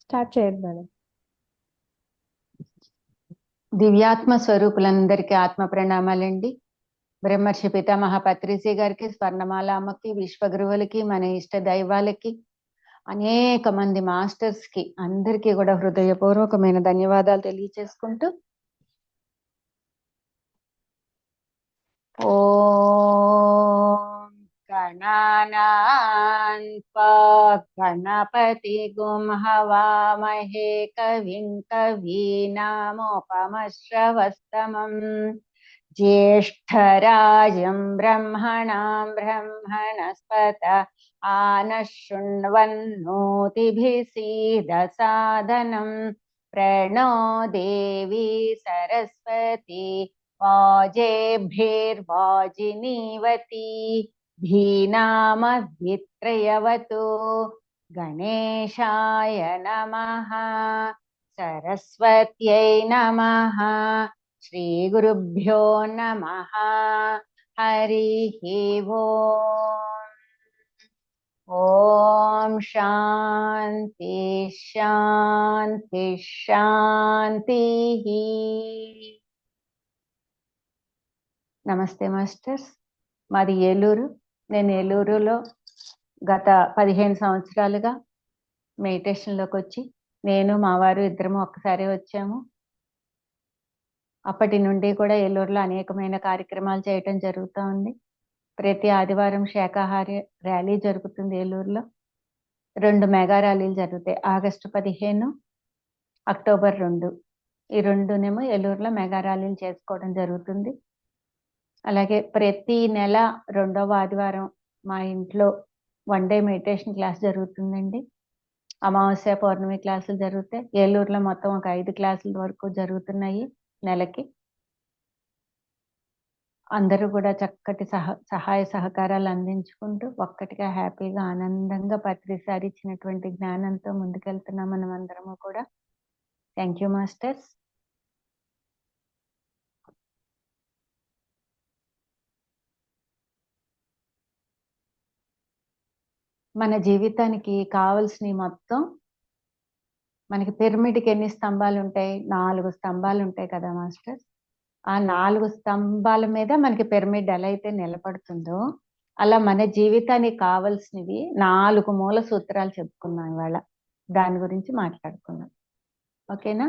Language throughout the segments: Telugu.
స్టార్ట్ చేయండి మేడం. దివ్యాత్మ స్వరూపులందరికీ ఆత్మ ప్రణామాలండి. బ్రహ్మర్షి పితామహ పత్రిజీ గారికి, స్వర్ణమాల అమ్మకి, విశ్వగురువులకి, మన ఇష్ట దైవాలకి, అనేక మంది మాస్టర్స్ కి అందరికీ కూడా హృదయపూర్వకమైన ధన్యవాదాలు తెలియచేసుకుంటూ ఓం గణానాన్పా గణపతి గుం హవామహే కవిం కవీనామోపమశ్రవస్తమం ज्येष्ठराजं ब्रह्मणां ब्रह्मणस्पत आनः शृण्वन्नोतिभिः सीदसादनं प्रणो देवी सरस्वती वाजेभिर्वाजिनीवती धीनामभित्रयवतु गणेशाय नमः सरस्वत्यै नमः श्री गुरुभ्यो नमः हरिः ओम शांति शांति शांति। నమస్తే మాస్టర్స్. మాది ఏలూరు. నేను ఏలూరులో గత 15 సంవత్సరాలుగా మెడిటేషన్లోకి వచ్చి నేను మా వారు ఇద్దరము ఒక్కసారి వచ్చాము. అప్పటి నుండి కూడా ఏలూరులో అనేకమైన కార్యక్రమాలు చేయటం జరుగుతూ ఉంది. ప్రతి ఆదివారం శాకాహార ర్యాలీ జరుగుతుంది ఏలూరులో. 2 మెగా ర్యాలీలు జరుగుతాయి, ఆగస్టు 15, అక్టోబర్ 2. ఈ 2నేమో ఏలూరులో మెగా ర్యాలీలు చేసుకోవడం జరుగుతుంది. అలాగే ప్రతి నెల 2వ ఆదివారం మా ఇంట్లో 1 డే మెడిటేషన్ క్లాస్ జరుగుతుందండి. అమావాస్య పౌర్ణమి క్లాసులు జరుగుతాయి. ఏలూరులో మొత్తం ఒక 5 క్లాసుల వరకు జరుగుతున్నాయి నెలకి. అందరూ కూడా చక్కటి సహాయ సహకారాలు అందించుకుంటూ ఒక్కటిగా హ్యాపీగా ఆనందంగా ప్రతిసారి ఇచ్చినటువంటి జ్ఞానంతో ముందుకెళ్తున్నాం మనం అందరము కూడా. Thank you masters. మన జీవితానికి కావలసిన మొత్తం, మనకి పిరమిడ్కి ఎన్ని స్తంభాలు ఉంటాయి? 4 స్తంభాలు ఉంటాయి కదా మాస్టర్స్. ఆ 4 స్తంభాల మీద మనకి పిరమిడ్ ఎలా అయితే నిలబడుతుందో అలా మన జీవితానికి కావలసినవి 4 మూల సూత్రాలు చెప్పుకున్నాం ఇవాళ. దాని గురించి మాట్లాడుకున్నాం. ఓకేనా?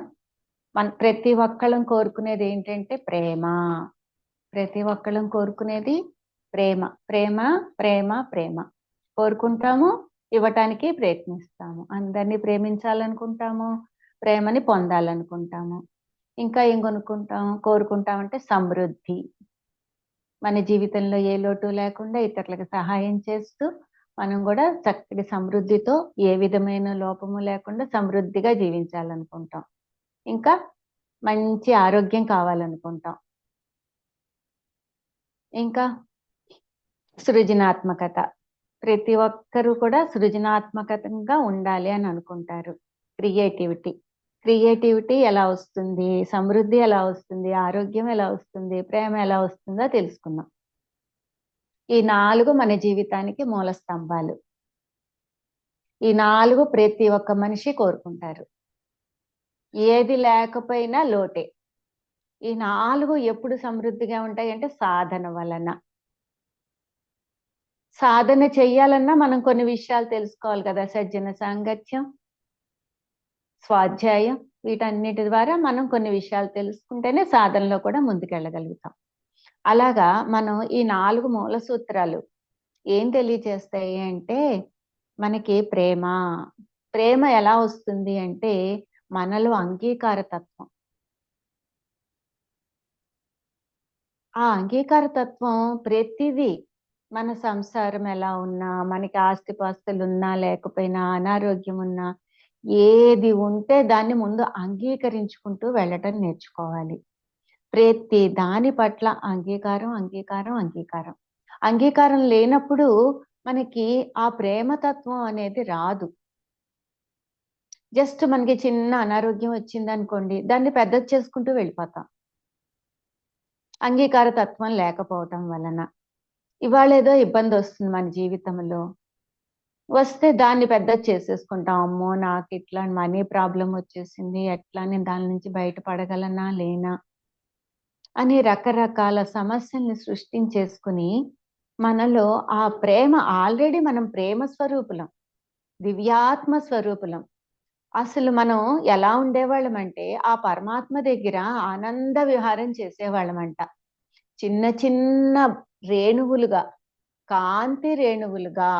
ప్రతి ఒక్కళ్ళం కోరుకునేది ఏంటంటే ప్రేమ. ప్రతి ఒక్కళ్ళం కోరుకునేది ప్రేమ ప్రేమ ప్రేమ ప్రేమ కోరుకుంటాము, ఇవ్వటానికి ప్రయత్నిస్తాము. అందరినీ ప్రేమించాలనుకుంటాము, ప్రేమని పొందాలనుకుంటాము. ఇంకా ఏం కోరుకుంటామంటే సమృద్ధి. మన జీవితంలో ఏ లోటు లేకుండా ఇతరులకు సహాయం చేస్తూ మనం కూడా చక్కటి సమృద్ధితో, ఏ విధమైన లోపము లేకుండా సమృద్ధిగా జీవించాలనుకుంటాం. ఇంకా మంచి ఆరోగ్యం కావాలనుకుంటాం. ఇంకా సృజనాత్మకత. ప్రతి ఒక్కరూ కూడా సృజనాత్మకంగా ఉండాలి అని అనుకుంటారు. క్రియేటివిటీ ఎలా వస్తుంది, సమృద్ధి ఎలా వస్తుంది, ఆరోగ్యం ఎలా వస్తుంది, ప్రేమ ఎలా వస్తుందో తెలుసుకుందాం. ఈ 4 మన జీవితానికి మూల స్తంభాలు. ఈ 4 ప్రతి ఒక్క మనిషి కోరుకుంటారు. ఏది లేకపోయినా లోటే. ఈ 4 ఎప్పుడు సమృద్ధిగా ఉంటాయి అంటే సాధన వలన. సాధన చెయ్యాలన్నా మనం కొన్ని విషయాలు తెలుసుకోవాలి కదా. సజ్జన సాంగత్యం, స్వాధ్యాయం, వీటన్నిటి ద్వారా మనం కొన్ని విషయాలు తెలుసుకుంటేనే సాధనలో కూడా ముందుకెళ్ళగలుగుతాం. అలాగా మనం ఈ 4 మూల సూత్రాలు ఏం తెలియజేస్తాయి అంటే, మనకి ప్రేమ ఎలా వస్తుంది అంటే మనలో అంగీకార తత్వం. ఆ అంగీకార తత్వం ప్రతిదీ, మన సంసారం ఎలా ఉన్నా, మనకి ఆస్తిపాస్తులు ఉన్నా లేకపోయినా, అనారోగ్యం ఉన్నా, ఏది ఉంటే దాన్ని ముందు అంగీకరించుకుంటూ వెళ్ళటం నేర్చుకోవాలి. ప్రతి దాని పట్ల అంగీకారం అంగీకారం అంగీకారం. అంగీకారం లేనప్పుడు మనకి ఆ ప్రేమతత్వం అనేది రాదు. జస్ట్ మనకి చిన్న అనారోగ్యం వచ్చింది అనుకోండి, దాన్ని పెద్దది చేసుకుంటూ వెళ్ళిపోతాం అంగీకార తత్వం లేకపోవటం వలన. ఇవాళ ఏదో ఇబ్బంది వస్తుంది మన జీవితంలో, వస్తే దాన్ని పెద్దది చేసేసుకుంటాం. అమ్మో! నాకు ఇట్లా మనీ ప్రాబ్లమ్ వచ్చేసింది. ఎట్లా నేను దాని నుంచి బయటపడగలనా? లేనా? అని రకరకాల సమస్యల్ని సృష్టించేసుకుని, మనలో ఆ ప్రేమ ఆల్రెడీ మనం ప్రేమ స్వరూపులం. దివ్యాత్మ స్వరూపులం. అసలు మనం ఎలా ఉండేవాళ్ళమంటే, ఆ పరమాత్మ దగ్గర ఆనంద విహారం చేసేవాళ్ళమంట. చిన్న చిన్న రేణువులుగా, కాంతి రేణువులుగా,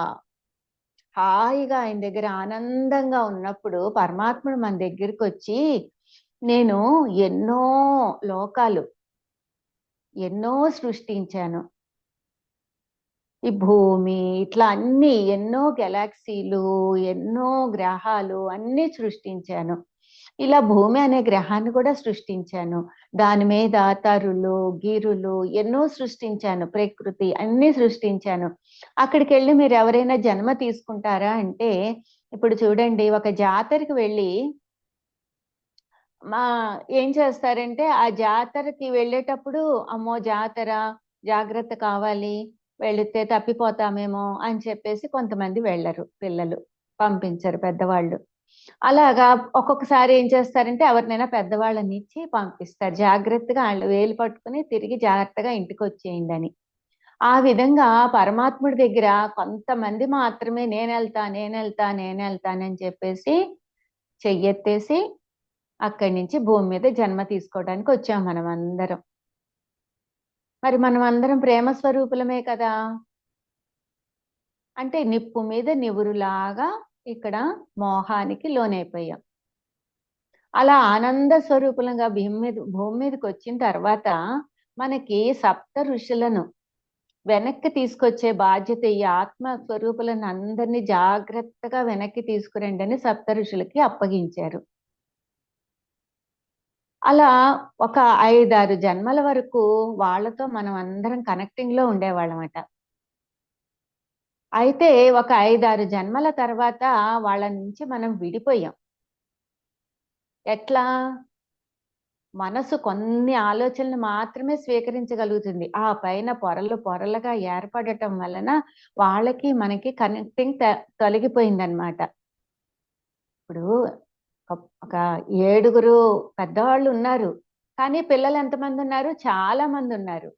హాయిగా ఆయన దగ్గర ఆనందంగా ఉన్నప్పుడు పరమాత్ముడు మన దగ్గరికొచ్చి, నేను ఎన్నో లోకాలు, ఎన్నో సృష్టించాను. ఈ భూమి ఇట్లా అన్ని ఎన్నో గెలాక్సీలు, ఎన్నో గ్రహాలు అన్నీ సృష్టించాను. ఇలా భూమి అనే గ్రహాన్ని కూడా సృష్టించాను. దాని మీద తరులు, గిరులు ఎన్నో సృష్టించాను. ప్రకృతి అన్నీ సృష్టించాను. అక్కడికెళ్ళి మీరెవరైనా జన్మ తీసుకుంటారా అంటే, ఇప్పుడు చూడండి ఒక జాతరకి వెళ్ళి మా ఏం చేస్తారంటే, ఆ జాతరకి వెళ్ళేటప్పుడు అమ్మో! జాతర జాగ్రత్త కావాలి. వెళితే తప్పిపోతామేమో అని చెప్పేసి కొంతమంది వెళ్ళరు పిల్లలు. పంపించరు పెద్దవాళ్ళు. అలాగా ఒక్కొక్కసారి ఏం చేస్తారంటే ఎవరినైనా పెద్దవాళ్ళనిచ్చి పంపిస్తారు. జాగ్రత్తగా ఆళ్ళు వేలు పట్టుకొని తిరిగి జాగ్రత్తగా ఇంటికొచ్చేయండని. ఆ విధంగా పరమాత్ముడి దగ్గర కొంతమంది మాత్రమే నేనెళ్తా, నేనెళ్తా, నేనెళ్తానని చెప్పేసి చెయ్యెత్తేసి అక్కడి నుంచి భూమి మీద జన్మ తీసుకోవడానికి వచ్చాం మనమందరం. మరి మనమందరం ప్రేమ స్వరూపులమే కదా! అంటే నిప్పు మీద నివురులాగా ఇక్కడ మోహానికి లోనైపోయాం. అలా ఆనంద స్వరూపులంగా భూమి మీదకొచ్చిన తర్వాత మనకి సప్త ఋషులను వెనక్కి తీసుకొచ్చే బాధ్యత ఈ ఆత్మ స్వరూపులను అందరినీ జాగ్రత్తగా వెనక్కి తీసుకురండి అని సప్త ఋషులకి అప్పగించారు. అలా ఒక 5, 6 జన్మల వరకు వాళ్ళతో మనం అందరం కనెక్టింగ్‌లో ఉండేవాళ్ళమట. అయితే ఒక 5, 6 జన్మల తర్వాత వాళ్ళ నుంచి మనం విడిపోయాం. ఎట్లా? మనసు కొన్ని ఆలోచనలు మాత్రమే స్వీకరించగలుగుతుంది. ఆ పైన పొరలు పొరలుగా ఏర్పడటం వలన వాళ్ళకి, మనకి కనెక్టింగ్ తొలగిపోయిందనమాట. ఇప్పుడు ఒక 7గురు పెద్దవాళ్ళున్నారు. కానీ పిల్లలు ఎంతమందున్నారు? చాలా మందున్నారు.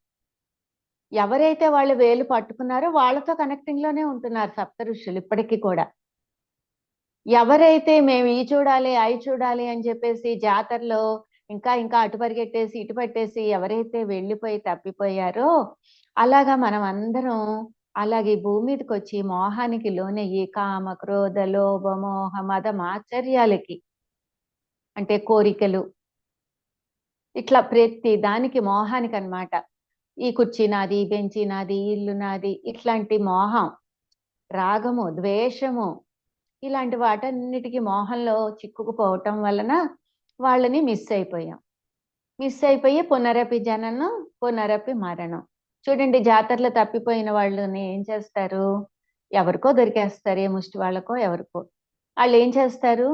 ఎవరైతే వాళ్ళు వేలు పట్టుకున్నారో వాళ్ళతో కనెక్టింగ్‌లోనే ఉంటున్నారు సప్తఋషులు ఇప్పటికి కూడా. ఎవరైతే మేము ఈ చూడాలి, అయి చూడాలి అని చెప్పేసి జాతరలో ఇంకా ఇంకా అటు పరిగెట్టేసి, ఇటు పట్టేసి ఎవరైతే వెళ్ళిపోయి తప్పిపోయారో, అలాగా మనం అందరం అలాగే భూమి మీదకొచ్చి మోహానికి లోనయ్యి కామ, క్రోధ, లోభ, మోహ, మద, మాత్సర్యాలకి అంటే కోరికలు ఇట్లా ప్రతి దానికి మోహానికనమాట. ఈ కుర్చీ నాది, ఈ బెంచి నాది, ఈ ఇల్లు నాది ఇట్లాంటి మోహం, రాగము, ద్వేషము ఇలాంటి వాటన్నిటికి మోహంలో చిక్కుకుపోవటం వలన వాళ్ళని మిస్ అయిపోయాం. మిస్ అయిపోయి పునరపి జననం, పునరపి మరణం. చూడండి జాతరలో తప్పిపోయిన వాళ్ళని ఏం చేస్తారు? ఎవరికో దొరికేస్తారు. ఏ ముష్టి వాళ్ళకో ఎవరికో. ఆళ్ళేం చేస్తారు?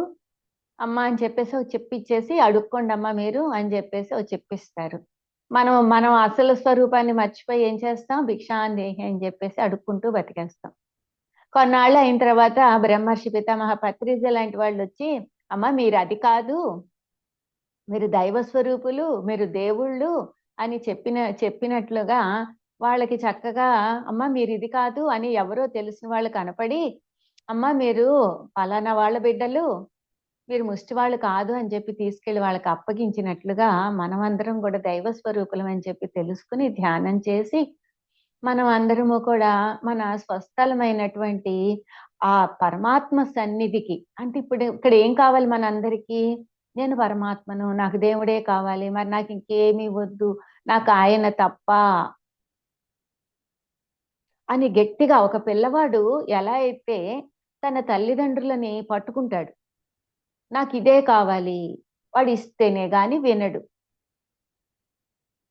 అమ్మ అని చెప్పేసి ఒక చెప్పిచ్చేసి అడుక్కోండమ్మా మీరు అని చెప్పేసి ఓ చెప్పిస్తారు. మనం మనం అసలు స్వరూపాన్ని మర్చిపోయి ఏం చేస్తాం? భిక్షాందేహి అని చెప్పేసి అడుక్కుంటూ బతికేస్తాం. కొన్నాళ్ళు అయిన తర్వాత బ్రహ్మర్షి పితామహ పత్రిజ లాంటి వాళ్ళొచ్చి, అమ్మ మీరు అది కాదు, మీరు దైవ స్వరూపులు, మీరు దేవుళ్ళు అని చెప్పినట్లుగా వాళ్ళకి చక్కగా అమ్మ మీరు ఇది కాదు అని ఎవరో తెలిసిన వాళ్ళు కనపడి, అమ్మ మీరు పలానా వాళ్ళ బిడ్డలు, మీరు ముష్టి వాళ్ళు కాదు అని చెప్పి తీసుకెళ్ళి వాళ్ళకి అప్పగించినట్లుగా మనమందరం కూడా దైవ స్వరూపులం అని చెప్పి తెలుసుకుని ధ్యానం చేసి మనం అందరము కూడా మన స్వస్థలమైనటువంటి ఆ పరమాత్మ సన్నిధికి అంటే ఇప్పుడు ఇక్కడ ఏం కావాలి మనందరికీ? నేను పరమాత్మను, నాకు దేవుడే కావాలి. మరి నాకు ఇంకేమీ వద్దు. నాకు ఆయన తప్ప అని గట్టిగా ఒక పిల్లవాడు ఎలా అయితే తన తల్లిదండ్రులని పట్టుకుంటాడు. నాకిదే కావాలి. వాడిస్తేనే గాని వినడు.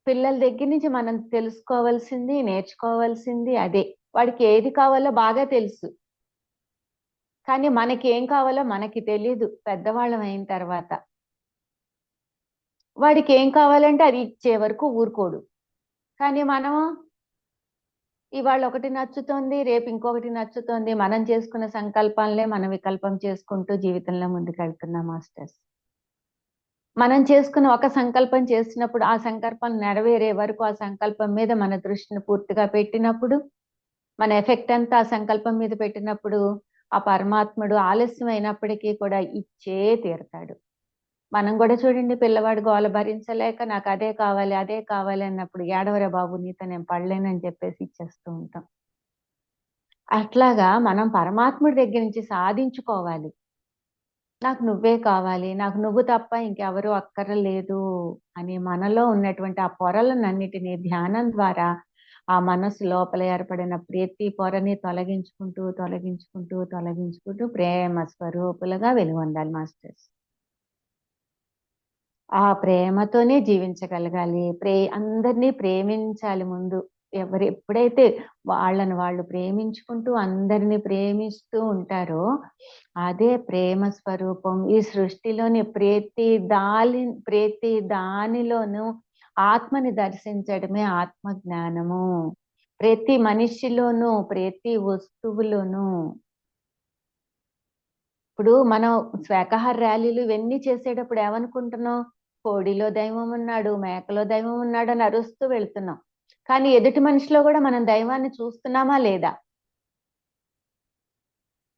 పిల్లల దగ్గర నుంచి మనం తెలుసుకోవాల్సింది, నేర్చుకోవాల్సింది అదే. వాడికి ఏది కావాలో బాగా తెలుసు. కానీ మనకేం కావాలో మనకి తెలీదు పెద్దవాళ్ళం అయిన తర్వాత. వాడికేం కావాలంటే అది ఇచ్చే వరకు ఊరుకోడు. కానీ మనం ఇవాళ ఒకటి నచ్చుతోంది, రేపు ఇంకొకటి నచ్చుతోంది. మనం చేసుకున్న సంకల్పాలనే మనం వికల్పం చేసుకుంటూ జీవితంలో ముందుకెళ్తున్నాం మాస్టర్స్. మనం చేసుకున్న ఒక సంకల్పం చేసినప్పుడు ఆ సంకల్పం నెరవేరే వరకు ఆ సంకల్పం మీద మన దృష్టిని పూర్తిగా పెట్టినప్పుడు, మన ఎఫెక్ట్ అంతా ఆ సంకల్పం మీద పెట్టినప్పుడు, ఆ పరమాత్ముడు ఆలస్యం అయినప్పటికీ కూడా ఇచ్చే తీరతాడు. మనం కూడా చూడండి, పిల్లవాడు గోల భరించలేక నాకు అదే కావాలి, అదే కావాలి అన్నప్పుడు ఏడవరే బాబు నీతో నేను పడలేనని చెప్పేసి ఇచ్చేస్తూ ఉంటాం. అట్లాగా మనం పరమాత్ముడి దగ్గర నుంచి సాధించుకోవాలి. నాకు నువ్వే కావాలి, నాకు నువ్వు తప్ప ఇంకెవరు అక్కరలేదు అని మనలో ఉన్నటువంటి ఆ పొరలనన్నిటిని ధ్యానం ద్వారా ఆ మనసు లోపల ఏర్పడిన ప్రతి పొరని తొలగించుకుంటూ ప్రేమ స్వరూపులుగా వెలుగొందాలి మాస్టర్స్. ఆ ప్రేమతోనే జీవించగలగాలి. అందరినీ ప్రేమించాలి ముందు. ఎప్పుడైతే వాళ్ళని వాళ్ళు ప్రేమించుకుంటూ అందరిని ప్రేమిస్తూ ఉంటారో, అదే ప్రేమ స్వరూపం. ఈ సృష్టిలోని ప్రతి దానిలోనూ ఆత్మని దర్శించడమే ఆత్మ జ్ఞానము. ప్రతి మనిషిలోనూ, ప్రతి వస్తువులోనూ. ఇప్పుడు మనం శాకాహార ర్యాలీలు ఇవన్నీ చేసేటప్పుడు ఏమనుకుంటున్నాం? కోడిలో దైవం ఉన్నాడు, మేకలో దైవం ఉన్నాడు అని అరుస్తూ వెళ్తున్నాం. కానీ ఎదుటి మనిషిలో కూడా మనం దైవాన్ని చూస్తున్నామా లేదా?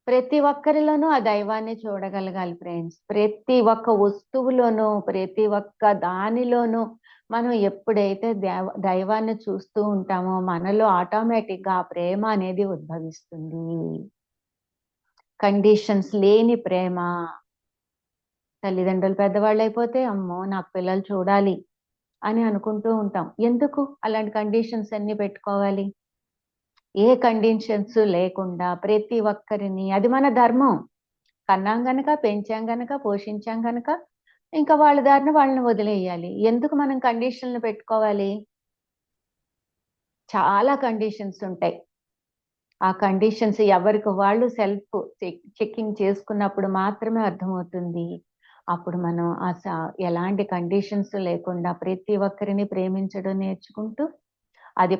ప్రతి ఒక్కరిలోనూ ఆ దైవాన్ని చూడగలగాలి ఫ్రెండ్స్. ప్రతి ఒక్క వస్తువులోనూ, ప్రతి ఒక్క దానిలోనూ మనం ఎప్పుడైతే దైవాన్ని చూస్తూ ఉంటామో మనలో ఆటోమేటిక్‌గా ఆ ప్రేమ అనేది ఉద్భవిస్తుంది. కండిషన్స్ లేని ప్రేమ. తల్లిదండ్రులు పెద్దవాళ్ళైపోతే అమ్మో! నాకు పిల్లలు చూడాలి అని అనుకుంటూ ఉంటాం. ఎందుకు అలాంటి కండిషన్స్ అన్నీ పెట్టుకోవాలి? ఏ కండిషన్స్ లేకుండా ప్రతి ఒక్కరిని, అది మన ధర్మం. కన్నాం గనక, పెంచాం గనక, పోషించాం గనక, ఇంకా వాళ్ళ దారిన వాళ్ళని వదిలేయాలి. ఎందుకు మనం కండిషన్‌లు పెట్టుకోవాలి? చాలా కండిషన్స్ ఉంటాయి. ఆ కండిషన్స్ ఎవరికి వాళ్ళు సెల్ఫ్ చెకింగ్ చేసుకున్నప్పుడు మాత్రమే అర్థమవుతుంది. అప్పుడు మనం ఎలాంటి కండిషన్స్ లేకుండా ప్రతి ఒక్కరిని ప్రేమించడం నేర్చుకుంటూ, అది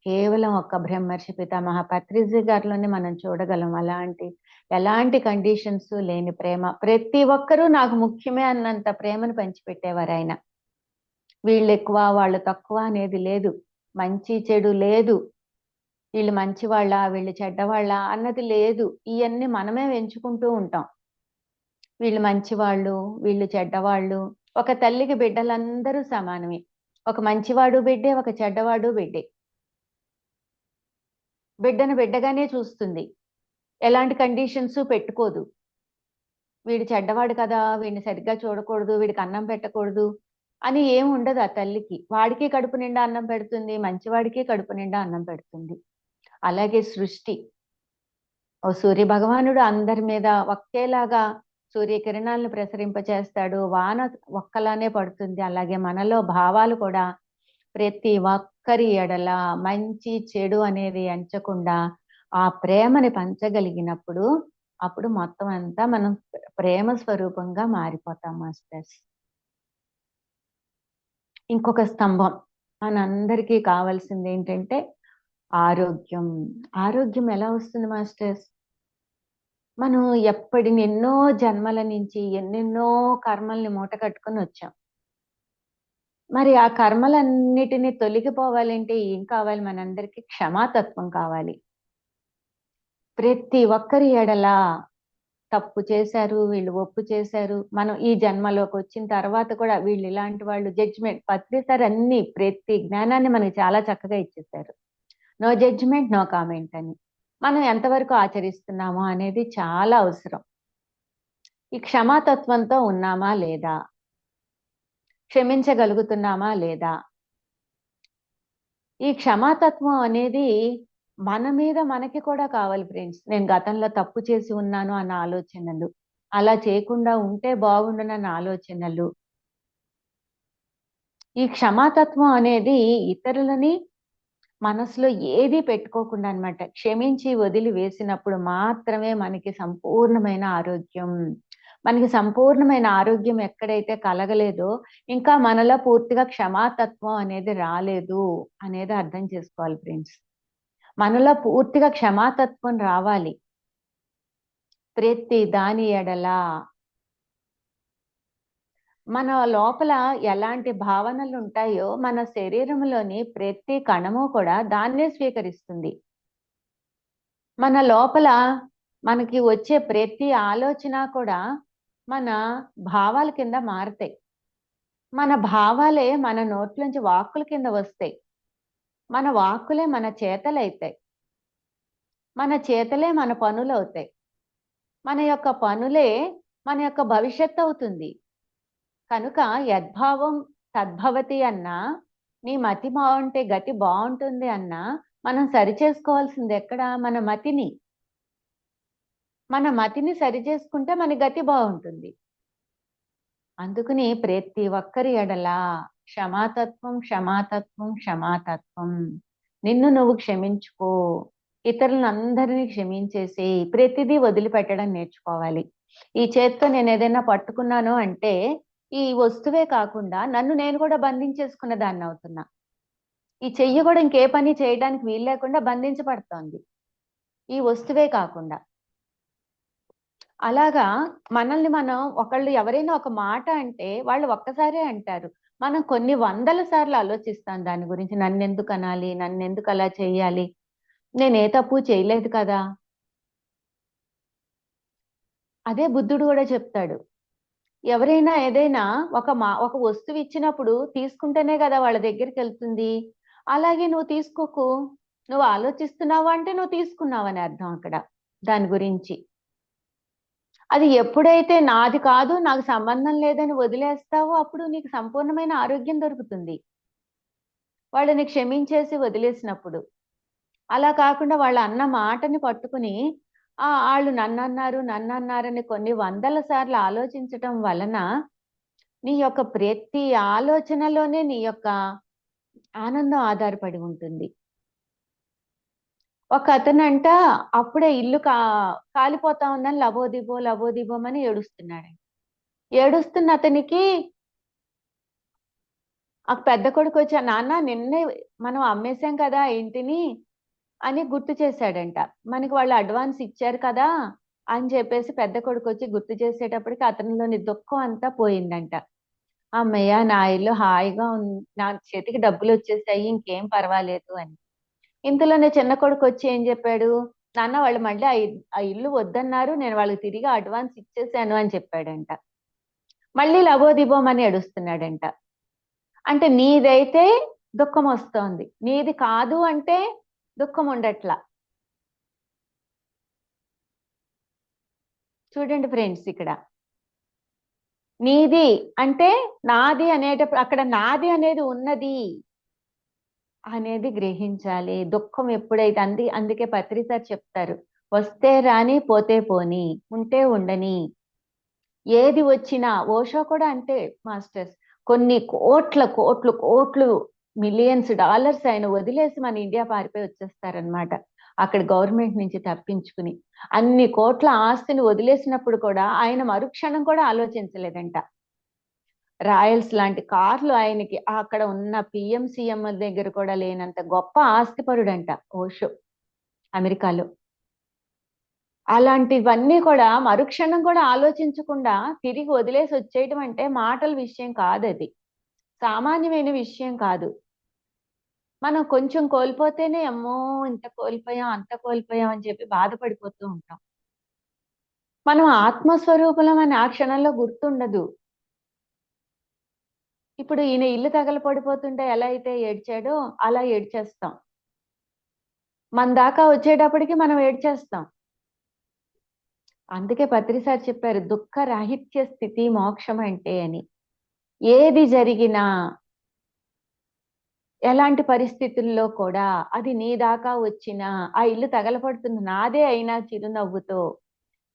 కేవలం ఒక్క బ్రహ్మర్షి పితామహ పత్రిజీ గారిలోనే మనం చూడగలం. ఎలాంటి కండిషన్స్ లేని ప్రేమ. ప్రతి ఒక్కరూ నాకు ముఖ్యమే అన్నంత ప్రేమను పంచిపెట్టేవారాయన. వీళ్ళెక్కువ, వాళ్ళు తక్కువ అనేది లేదు. మంచి, చెడు లేదు. వీళ్ళు మంచివాళ్ళా, వీళ్ళు చెడ్డవాళ్ళా అన్నది లేదు. ఇయన్నీ మనమే ఎంచుకుంటూ ఉంటాం. వీళ్ళు మంచివాళ్ళు, వీళ్ళు చెడ్డవాళ్ళు. ఒక తల్లికి బిడ్డలందరూ సమానమే. ఒక మంచివాడు బిడ్డే, ఒక చెడ్డవాడు బిడ్డే. బిడ్డను బిడ్డగానే చూస్తుంది. ఎలాంటి కండిషన్స్ పెట్టుకోదు. వీడు చెడ్డవాడు కదా! వీడిని సరిగ్గా చూడకూడదు, వీడికి అన్నం పెట్టకూడదు అని ఏమి ఉండదు ఆ తల్లికి. వాడికి కడుపు నిండా అన్నం పెడుతుంది, మంచివాడికి కడుపు నిండా అన్నం పెడుతుంది. అలాగే సృష్టి. ఓ సూర్య భగవానుడు అందరి మీద ఒకేలాగా సూర్యకిరణాలను ప్రసరింపచేస్తాడు. వాన ఒక్కలానే పడుతుంది. అలాగే మనలో భావాలు కూడా ప్రతి ఒక్కరి ఎడల మంచి, చెడు అనేది ఎంచకుండా ఆ ప్రేమని పంచగలిగినప్పుడు, అప్పుడు మొత్తం అంతా మనం ప్రేమ స్వరూపంగా మారిపోతాం మాస్టర్స్. ఇంకొక స్తంభం మనందరికీ కావాల్సింది ఏంటంటే ఆరోగ్యం. ఆరోగ్యం ఎలా వస్తుంది మాస్టర్స్? మనం ఎన్నో జన్మల నుంచి ఎన్నెన్నో కర్మల్ని మూట కట్టుకొని వచ్చాం. మరి ఆ కర్మలన్నిటిని తొలగిపోవాలంటే ఏం కావాలి మనందరికీ? క్షమాతత్వం కావాలి. ప్రతి ఒక్కరి ఎడల తప్పు చేశారు, వీళ్ళు ఒప్పు చేశారు. మనం ఈ జన్మలోకి వచ్చిన తర్వాత కూడా వీళ్ళు ఇలాంటి వాళ్ళు జడ్జిమెంట్ పత్రిసారి అన్ని ప్రతి జ్ఞానాన్ని మనకి చాలా చక్కగా ఇచ్చేశారు. నో జడ్జిమెంట్, నో కామెంట్ అని. మనం ఎంతవరకు ఆచరిస్తున్నామో అనేది చాలా అవసరం. ఈ క్షమాతత్వంతో ఉన్నామా లేదా? క్షమించగలుగుతున్నామా లేదా? ఈ క్షమాతత్వం అనేది మన మీద మనకి కూడా కావాలి ఫ్రెండ్స్. నేను గతంలో తప్పు చేసి ఉన్నాను అన్న ఆలోచనలు. అలా చేయకుండా ఉంటే బాగుండునన్న ఆలోచనలు. ఈ క్షమాతత్వం అనేది ఇతరులని మనసులో ఏది పెట్టుకోకుండా అన్నమాట. క్షమించి వదిలి వేసినప్పుడు మాత్రమే మనకి సంపూర్ణమైన ఆరోగ్యం. మనకి సంపూర్ణమైన ఆరోగ్యం ఎక్కడైతే కలగలేదో, ఇంకా మనలో పూర్తిగా క్షమాతత్వం అనేది రాలేదు అనేది అర్థం చేసుకోవాలి ఫ్రెండ్స్. మనలో పూర్తిగా క్షమాతత్వం రావాలి. ప్రతి దాని ఎడల మన లోపల ఎలాంటి భావనలు ఉంటాయో మన శరీరంలోని ప్రతి కణము కూడా దాన్నే స్వీకరిస్తుంది. మన లోపల మనకి వచ్చే ప్రతి ఆలోచన కూడా మన భావాల కింద మారతాయి. మన భావాలే మన నోట్లోంచి వాక్కుల కింద వస్తాయి. మన వాక్కులే మన చేతలైతాయి. మన చేతలే మన పనులవుతాయి. మన యొక్క పనులే మన యొక్క భవిష్యత్తు అవుతుంది. కనుక యద్భావం తద్భవతి అన్నా, నీ మతి బాగుంటే గతి బాగుంటుంది అన్నా, మనం సరిచేసుకోవాల్సింది ఎక్కడ? మన మతిని. మన మతిని సరిచేసుకుంటే మన గతి బాగుంటుంది. అందుకని ప్రతి ఒక్కరి ఎడల క్షమాతత్వం, క్షమాతత్వం, క్షమాతత్వం. నిన్ను నువ్వు క్షమించుకో. ఇతరులందరినీ క్షమించేసి ప్రతిదీ వదిలిపెట్టడం నేర్చుకోవాలి. ఈ చేత్తో నేను ఏదైనా పట్టుకున్నాను అంటే ఈ వస్తువే కాకుండా నన్ను నేను కూడా బంధించేసుకున్న దాన్ని అవుతున్నా. ఈ చెయ్యి కూడా ఇంకే పని చేయడానికి వీలు లేకుండా బంధించబడుతోంది ఈ వస్తువే కాకుండా. అలాగా మనల్ని మనం ఒకళ్ళు ఎవరైనా ఒక మాట అంటే వాళ్ళు ఒక్కసారే అంటారు. మనం కొన్ని వందల సార్లు ఆలోచిస్తాం దాని గురించి. నన్నెందుకు అనాలి? నన్నెందుకు అలా చేయాలి? నేనే తప్పు చేయలేదు కదా. అదే బుద్ధుడు కూడా చెప్తాడు. ఎవరైనా ఏదైనా ఒక వస్తువు ఇచ్చినప్పుడు తీసుకుంటేనే కదా వాళ్ళ దగ్గరికి వెళ్తుంది. అలాగే నువ్వు తీసుకోకు. నువ్వు ఆలోచిస్తున్నావా అంటే నువ్వు తీసుకున్నావని అర్థం అక్కడ దాని గురించి. అది ఎప్పుడైతే నాది కాదు, నాకు సంబంధం లేదని వదిలేస్తావో అప్పుడు నీకు సంపూర్ణమైన ఆరోగ్యం దొరుకుతుంది. వాళ్ళని క్షమించేసి వదిలేసినప్పుడు. అలా కాకుండా వాళ్ళ అన్న మాటని పట్టుకుని వాళ్ళు నన్నన్నారని కొన్ని వందల సార్లు ఆలోచించటం వలన నీ యొక్క ప్రతి ఆలోచనలోనే నీ యొక్క ఆనందం ఆధారపడి ఉంటుంది. ఒక అతనంట అప్పుడే ఇల్లు కాలిపోతా ఉందని లబోదిబోమని ఏడుస్తున్నాడు. ఏడుస్తున్న అతనికి ఆ పెద్ద కొడుకు వచ్చి, నాన్న నిన్నే మనం అమ్మేశాం కదా ఇంటిని అని గుర్తు చేశాడంట. మనకి వాళ్ళు అడ్వాన్స్ ఇచ్చారు కదా అని చెప్పేసి పెద్ద కొడుకు వచ్చి గుర్తు చేసేటప్పటికి అతనిలోని దుఃఖం అంతా పోయిందంట. అమ్మయ్య, నా ఇల్లు హాయిగా ఉంది, నా చేతికి డబ్బులు వచ్చేసాయి, ఇంకేం పర్వాలేదు అని. ఇంతలోనే చిన్న కొడుకు వచ్చి ఏం చెప్పాడు? నాన్న వాళ్ళు మళ్ళీ ఆ ఇల్లు వద్దన్నారు, నేను వాళ్ళకి తిరిగి అడ్వాన్స్ ఇచ్చేసాను అని చెప్పాడంట. మళ్ళీ లబోదిబోమని ఏడుస్తున్నాడంట. అంటే నీదైతే దుఃఖం వస్తోంది, నీది కాదు అంటే దుఃఖం ఉండట్లా. చూడండి ఫ్రెండ్స్, ఇక్కడ నీది అంటే నాది అనేటప్పుడు అక్కడ నాది అనేది ఉన్నది అనేది గ్రహించాలి. దుఃఖం ఎప్పుడైతే అందుకే పత్రి సార్ చెప్తారు, వస్తే రాని పోతే పోని, ఉంటే ఉండని. ఏది వచ్చినా ఓషో కూడా అంటే మాస్టర్స్ కొన్ని కోట్లు మిలియన్స్ డాలర్స్ ఆయన వదిలేసి మన ఇండియా పారిపోయి వచ్చేస్తారనమాట. అక్కడ గవర్నమెంట్ నుంచి తప్పించుకుని అన్ని కోట్ల ఆస్తిని వదిలేసినప్పుడు కూడా ఆయన మరుక్షణం కూడా ఆలోచించలేదంట. రాయల్స్ లాంటి కార్లు ఆయనకి అక్కడ ఉన్న పిఎంసిఎం దగ్గర కూడా లేనంత గొప్ప ఆస్తిపరుడంట ఓషో అమెరికాలో. అలాంటివన్నీ కూడా మరుక్షణం కూడా ఆలోచించకుండా తిరిగి వదిలేసి వచ్చేయటం అంటే మాటల విషయం కాదు, అది సామాన్యమైన విషయం కాదు. మనం కొంచెం కోల్పోతేనే అమ్మో ఇంత కోల్పోయాం అంత కోల్పోయాం అని చెప్పి బాధపడిపోతూ ఉంటాం. మనం ఆత్మస్వరూపులం అని ఆ క్షణంలో గుర్తుండదు. ఇప్పుడు ఈయన ఇల్లు తగలపడిపోతుంటే ఎలా అయితే ఏడ్చాడో అలా ఏడ్చేస్తాం. మన దాకా వచ్చేటప్పటికి మనం ఏడ్చేస్తాం. అందుకే పత్రి సార్ చెప్పారు, దుఃఖ రాహిత్య స్థితి మోక్షం అంటే అని. ఏది జరిగినా ఎలాంటి పరిస్థితుల్లో కూడా అది నీ దాకా వచ్చినా, ఆ ఇల్లు తగలపడుతున్న నాదే అయినా చిరునవ్వుతో,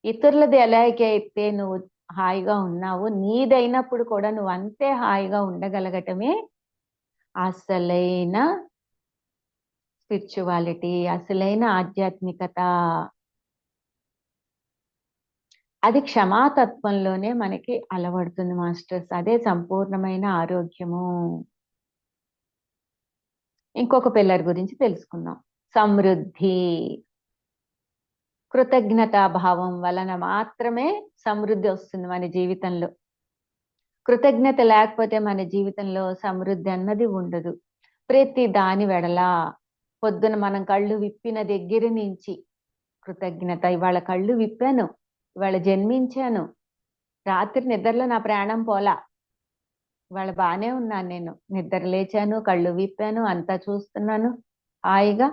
ఇతరులది ఎలాగైతే నువ్వు హాయిగా ఉన్నావు, నీదైనప్పుడు కూడా నువ్వు అంతే హాయిగా ఉండగలగటమే అసలైన స్పిరిచువాలిటీ, అసలైన ఆధ్యాత్మికత. అది క్షమాతత్వంలోనే మనకి అలవడుతుంది మాస్టర్స్. అదే సంపూర్ణమైన ఆరోగ్యము. ఇంకొక పిల్లర్ గురించి తెలుసుకుందాం. సమృద్ధి. కృతజ్ఞతా భావం వలన మాత్రమే సమృద్ధి వస్తుంది మన జీవితంలో. కృతజ్ఞత లేకపోతే మన జీవితంలో సమృద్ధి అన్నది ఉండదు. ప్రతి దాని వెడల పొద్దున మనం కళ్ళు విప్పిన దగ్గర నుంచి కృతజ్ఞత. ఇవాళ కళ్ళు విప్పాను, ఇవాళ జన్మించాను, రాత్రి నిద్రలో నా ప్రాణం పోలా, ఇవాళ బానే ఉన్నాను, నేను నిద్ర లేచాను, కళ్ళు విప్పాను, అంతా చూస్తున్నాను హాయిగా.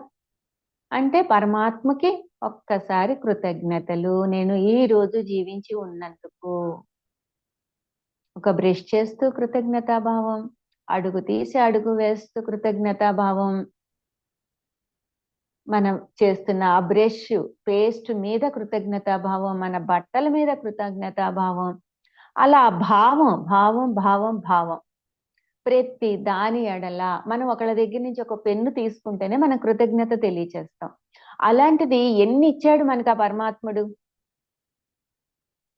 అంటే పరమాత్మకి ఒక్కసారి కృతజ్ఞతలు. నేను ఈ రోజు జీవించి ఉన్నందుకు. ఒక బ్రష్ చేస్తూ కృతజ్ఞతాభావం, అడుగు తీసి అడుగు వేస్తూ కృతజ్ఞతాభావం, మనం చేస్తున్న ఆ బ్రష్ పేస్ట్ మీద కృతజ్ఞతాభావం, మన బట్టల మీద కృతజ్ఞతాభావం. అలా భావం భావం భావం భావం ప్రతి దాని ఎడల మనం ఒకళ్ళ దగ్గర నుంచి ఒక పెన్ను తీసుకుంటేనే మనం కృతజ్ఞత తెలియచేస్తాం. అలాంటిది ఎన్ని ఇచ్చాడు మనకు ఆ పరమాత్ముడు.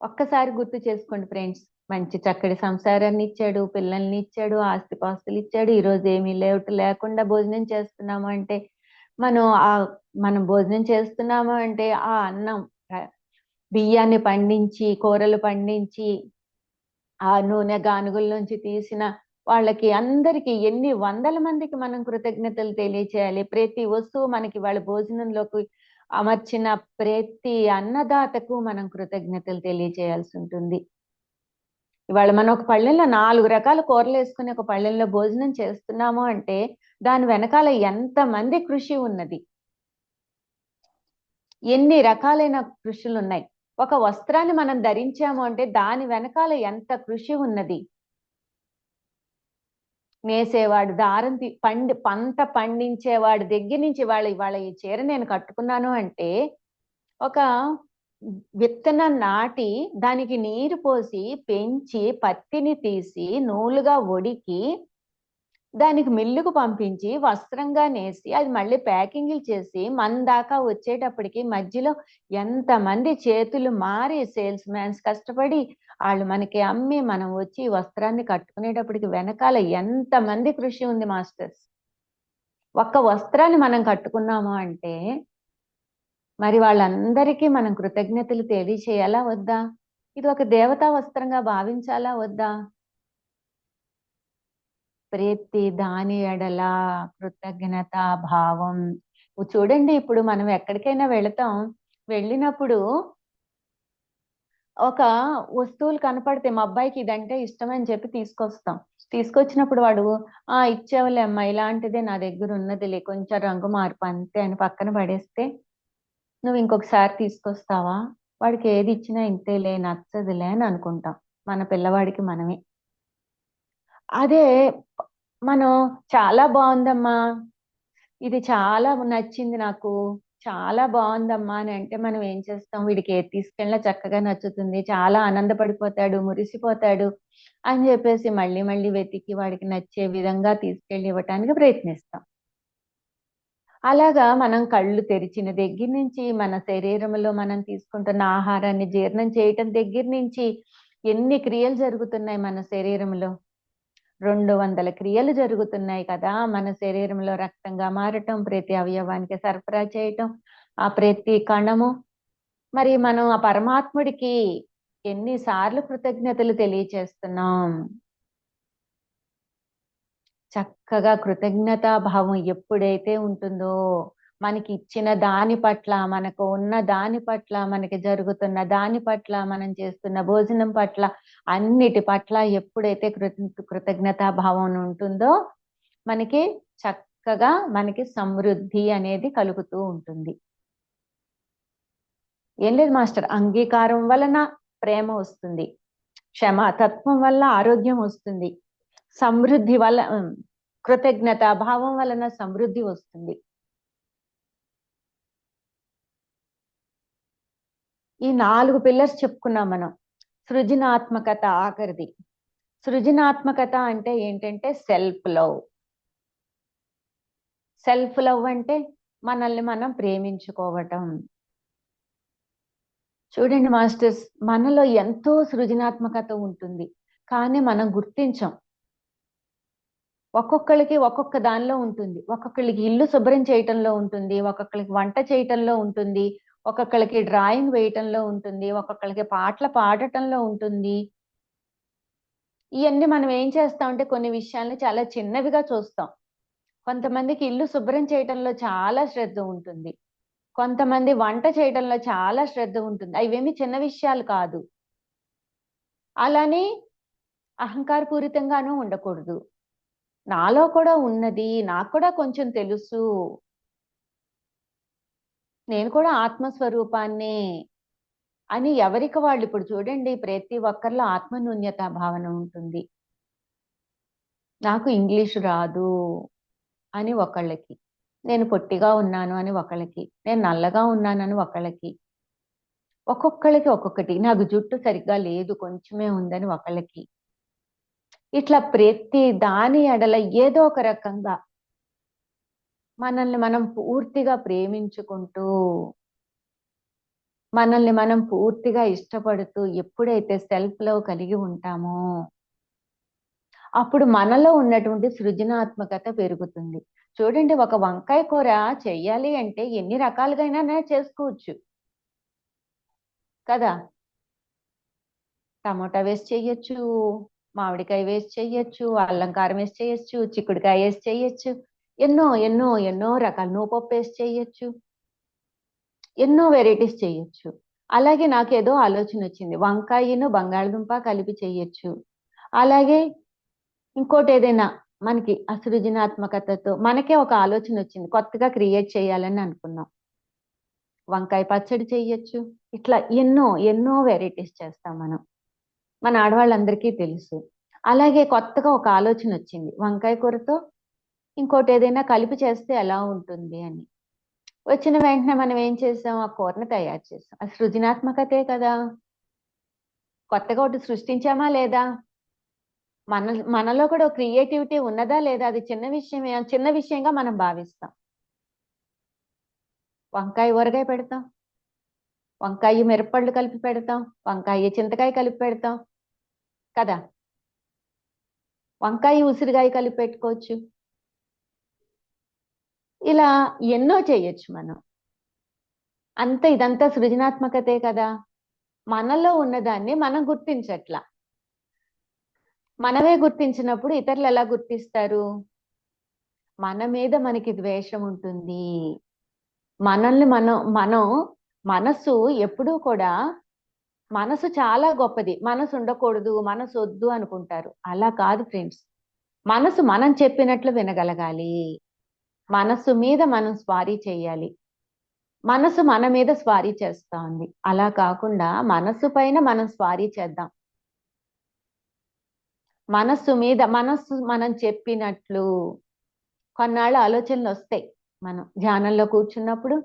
ఒక్కసారి గుర్తు చేసుకోండి ఫ్రెండ్స్. మంచి చక్కటి సంసారాన్ని ఇచ్చాడు, పిల్లల్ని ఇచ్చాడు, ఆస్తిపాస్తులు ఇచ్చాడు. ఈ రోజు ఏమీ లేకుండా భోజనం చేస్తున్నాము అంటే మనం భోజనం చేస్తున్నాము అంటే ఆ అన్నం, బియ్యాన్ని పండించి, కూరలు పండించి, ఆ నూనె గానుగుల నుంచి తీసిన వాళ్ళకి అందరికి ఎన్ని వందల మందికి మనం కృతజ్ఞతలు తెలియచేయాలి. ప్రతి వస్తువు మనకి వాళ్ళ భోజనంలోకి అమర్చిన ప్రతి అన్నదాతకు మనం కృతజ్ఞతలు తెలియచేయాల్సి ఉంటుంది. ఇవాళ మనం ఒక పళ్ళెంలో 4 రకాల కూరలు వేసుకుని ఒక పళ్ళెంలో భోజనం చేస్తున్నాము అంటే దాని వెనకాల ఎంత మంది కృషి ఉన్నది, ఎన్ని రకాలైన కృషులు ఉన్నాయి. ఒక వస్త్రాన్ని మనం ధరించాము అంటే దాని వెనకాల ఎంత కృషి ఉన్నది. నేసేవాడు, దారం పంట పండించేవాడి దగ్గర నుంచి ఇవాళ ఈ చీర నేను కట్టుకున్నాను అంటే ఒక విత్తనం నాటి దానికి నీరు పోసి పెంచి పత్తిని తీసి నూలుగా ఒడికి దానికి మిల్లుకు పంపించి వస్త్రంగా నేసి అది మళ్ళీ ప్యాకింగ్లు చేసి మన దాకా వచ్చేటప్పటికి మధ్యలో ఎంతమంది చేతులు మారి సేల్స్ మ్యాన్స్ కష్టపడి వాళ్ళు మనకి అమ్మి మనం వచ్చి వస్త్రాన్ని కట్టుకునేటప్పటికి వెనకాల ఎంతమంది కృషి ఉంది మాస్టర్స్. ఒక్క వస్త్రాన్ని మనం కట్టుకున్నాము అంటే మరి వాళ్ళందరికీ మనం కృతజ్ఞతలు తెలియచేయాలా వద్దా? ఇది ఒక దేవతా వస్త్రంగా భావించాలా వద్దా? ప్రతి దాని ఎడల కృతజ్ఞతా భావం. చూడండి, ఇప్పుడు మనం ఎక్కడికైనా వెళతాం, వెళ్ళినప్పుడు ఒక వస్తువులు కనపడితే మా అబ్బాయికి ఇదంటే ఇష్టం అని చెప్పి తీసుకొస్తాం. తీసుకొచ్చినప్పుడు వాడు ఇచ్చేవలే అమ్మా, ఇలాంటిదే నా దగ్గర ఉన్నదిలే, కొంచెం రంగు మార్పు అంతే అని పక్కన పడేస్తే నువ్వు ఇంకొకసారి తీసుకొస్తావా? వాడికి ఏది ఇచ్చినా ఇంతేలే, నచ్చదులే అని అనుకుంటాం. మన పిల్లవాడికి మనమే. అదే మనం చాలా బాగుందమ్మా, ఇది చాలా నచ్చింది నాకు, చాలా బాగుందమ్మా అని అంటే మనం ఏం చేస్తాం? వీడికి ఏది తీసుకెళ్ళినా చక్కగా నచ్చుతుంది, చాలా ఆనందపడిపోతాడు, మురిసిపోతాడు అని చెప్పేసి మళ్ళీ మళ్ళీ వెతికి వాడికి నచ్చే విధంగా తీసుకెళ్ళి ఇవ్వటానికి ప్రయత్నిస్తాం. అలాగా మనం కళ్ళు తెరిచిన దగ్గర నుంచి మన శరీరంలో మనం తీసుకుంటున్న ఆహారాన్ని జీర్ణం చేయటం దగ్గర నుంచి ఎన్ని క్రియలు జరుగుతున్నాయి మన శరీరంలో. 200 క్రియలు జరుగుతున్నాయి కదా మన శరీరంలో. రక్తంగా మారటం, ప్రతి అవయవానికి సరఫరా చేయటం, ఆ ప్రతి కణము. మరి మనం ఆ పరమాత్ముడికి ఎన్నిసార్లు కృతజ్ఞతలు తెలియచేస్తున్నాం. చక్కగా కృతజ్ఞతా భావం ఎప్పుడైతే ఉంటుందో మనకి ఇచ్చిన దాని పట్ల, మనకు ఉన్న దాని పట్ల, మనకి జరుగుతున్న దాని పట్ల, మనం చేస్తున్న భోజనం పట్ల, అన్నిటి పట్ల ఎప్పుడైతే కృతజ్ఞతా భావం ఉంటుందో మనకి చక్కగా మనకి సమృద్ధి అనేది కలుగుతూ ఉంటుంది. ఏం లేదు మాస్టర్, అంగీకారం వలన ప్రేమ వస్తుంది, క్షమాతత్వం వల్ల ఆరోగ్యం వస్తుంది, సమృద్ధి వల్ల కృతజ్ఞత భావం వలన సమృద్ధి వస్తుంది. ఈ 4 పిల్లర్స్ చెప్పుకున్నాం మనం. సృజనాత్మకత ఆఖరిది. సృజనాత్మకత అంటే ఏంటంటే సెల్ఫ్ లవ్. సెల్ఫ్ లవ్ అంటే మనల్ని మనం ప్రేమించుకోవటం. చూడండి మాస్టర్స్, మనలో ఎంతో సృజనాత్మకత ఉంటుంది కానీ మనం గుర్తించం. ఒక్కొక్కళ్ళకి ఒక్కొక్క దానిలో ఉంటుంది. ఒక్కొక్కళ్ళకి ఇల్లు శుభ్రం చేయటంలో ఉంటుంది. ఒక్కొక్కళ్ళకి వంట చేయటంలో ఉంటుంది. ఒక్కొక్కళ్ళకి డ్రాయింగ్ వేయటంలో ఉంటుంది. ఒక్కొక్కళ్ళకి పాటలు పాడటంలో ఉంటుంది. ఇవన్నీ మనం ఏం చేస్తామంటే కొన్ని విషయాల్ని చాలా చిన్నవిగా చూస్తాం. కొంతమందికి ఇల్లు శుభ్రం చేయటంలో చాలా శ్రద్ధ ఉంటుంది. కొంతమంది వంట చేయటంలో చాలా శ్రద్ధ ఉంటుంది. అవేమి చిన్న విషయాలు కాదు. అలానే అహంకారపూరితంగానూ ఉండకూడదు. నాలో కూడా ఉన్నది. నాకు కూడా కొంచెం తెలుసు. నేను కూడా ఆత్మస్వరూపాన్నే అని ఎవరికి వాళ్ళు ఇప్పుడు చూడండి ప్రతి ఒక్కరిలో ఆత్మన్యూన్యత భావన ఉంటుంది. నాకు ఇంగ్లీషు రాదు అని ఒకళ్ళకి, నేను పొట్టిగా ఉన్నాను అని ఒకళ్ళకి, నేను నల్లగా ఉన్నానని ఒకళ్ళకి, ఒక్కొక్కళ్ళకి ఒక్కొక్కటి, నాకు జుట్టు సరిగ్గా లేదు కొంచెమే ఉందని ఒకళ్ళకి. ఇట్లా ప్రతి దాని ఎడల ఏదో ఒక రకంగా మనల్ని మనం పూర్తిగా ప్రేమించుకుంటూ, మనల్ని మనం పూర్తిగా ఇష్టపడుతూ ఎప్పుడైతే సెల్ఫ్ లవ్ కలిగి ఉంటామో అప్పుడు మనలో ఉన్నటువంటి సృజనాత్మకత పెరుగుతుంది. చూడండి, ఒక వంకాయ కూర చెయ్యాలి అంటే ఎన్ని రకాలుగైనా చేసుకోవచ్చు కదా. టమాటా వేసి చెయ్యొచ్చు, మామిడికాయ వేసి చెయ్యొచ్చు, అల్లం కారం వేసి చెయ్యొచ్చు, చిక్కుడుకాయ వేసి చెయ్యొచ్చు. ఎన్నో ఎన్నో ఎన్నో రకాలు, నువ్వుపప్పు వేసి చెయ్యొచ్చు. ఎన్నో వెరైటీస్ చెయ్యొచ్చు. అలాగే నాకేదో ఆలోచన వచ్చింది, వంకాయను బంగాళదుంప కలిపి చెయ్యొచ్చు. అలాగే ఇంకోటి ఏదైనా మనకి ఆ సృజనాత్మకతతో మనకే ఒక ఆలోచన వచ్చింది, కొత్తగా క్రియేట్ చేయాలని అనుకున్నాం, వంకాయ పచ్చడి చెయ్యొచ్చు. ఇట్లా ఎన్నో ఎన్నో వెరైటీస్ చేస్తాం మనం. మన ఆడవాళ్ళందరికీ తెలుసు. అలాగే కొత్తగా ఒక ఆలోచన వచ్చింది, వంకాయ కూరతో ఇంకోటి ఏదైనా కలిపి చేస్తే ఎలా ఉంటుంది అని. వచ్చిన వెంటనే మనం ఏం చేసాం, ఆ కూరని తయారు చేసాం. అది సృజనాత్మకతే కదా. కొత్తగా ఒకటి సృష్టించామా లేదా? మనలో కూడా క్రియేటివిటీ ఉన్నదా లేదా? అది చిన్న విషయమే, చిన్న విషయంగా మనం భావిస్తాం. వంకాయ ఊరగాయ పెడతాం, వంకాయ మిరపళ్ళు కలిపి పెడతాం, వంకాయ చింతకాయ కలిపి పెడతాం కదా. వంకాయ ఉసిరికాయ కలిపి పెట్టుకోవచ్చు. ఇలా ఎన్నో చేయొచ్చు మనం. ఇదంతా సృజనాత్మకతే కదా. మనలో ఉన్నదాన్ని మనం గుర్తించట్లా. మనమే గుర్తించినప్పుడు ఇతరులు ఎలా గుర్తిస్తారు? మన మీద మనకి ద్వేషం ఉంటుంది. మనల్ని మనం మనసు ఎప్పుడూ కూడా, మనసు చాలా గొప్పది, మనసు ఉండకూడదు, మనసు వద్దు అనుకుంటారు. అలా కాదు ఫ్రెండ్స్. మనసు మనం చెప్పినట్లు వినగలగాలి. మనసు మీద మనం స్వారీ చేయాలి. మనసు మన మీద స్వారీ చేస్తా ఉంది. అలా కాకుండా మనసు పైన మనం స్వారీ చేద్దాం. మనస్సు మనం చెప్పినట్లు కొన్నాళ్ళు ఆలోచనలు వస్తాయి. మనం ధ్యానంలో కూర్చున్నప్పుడు,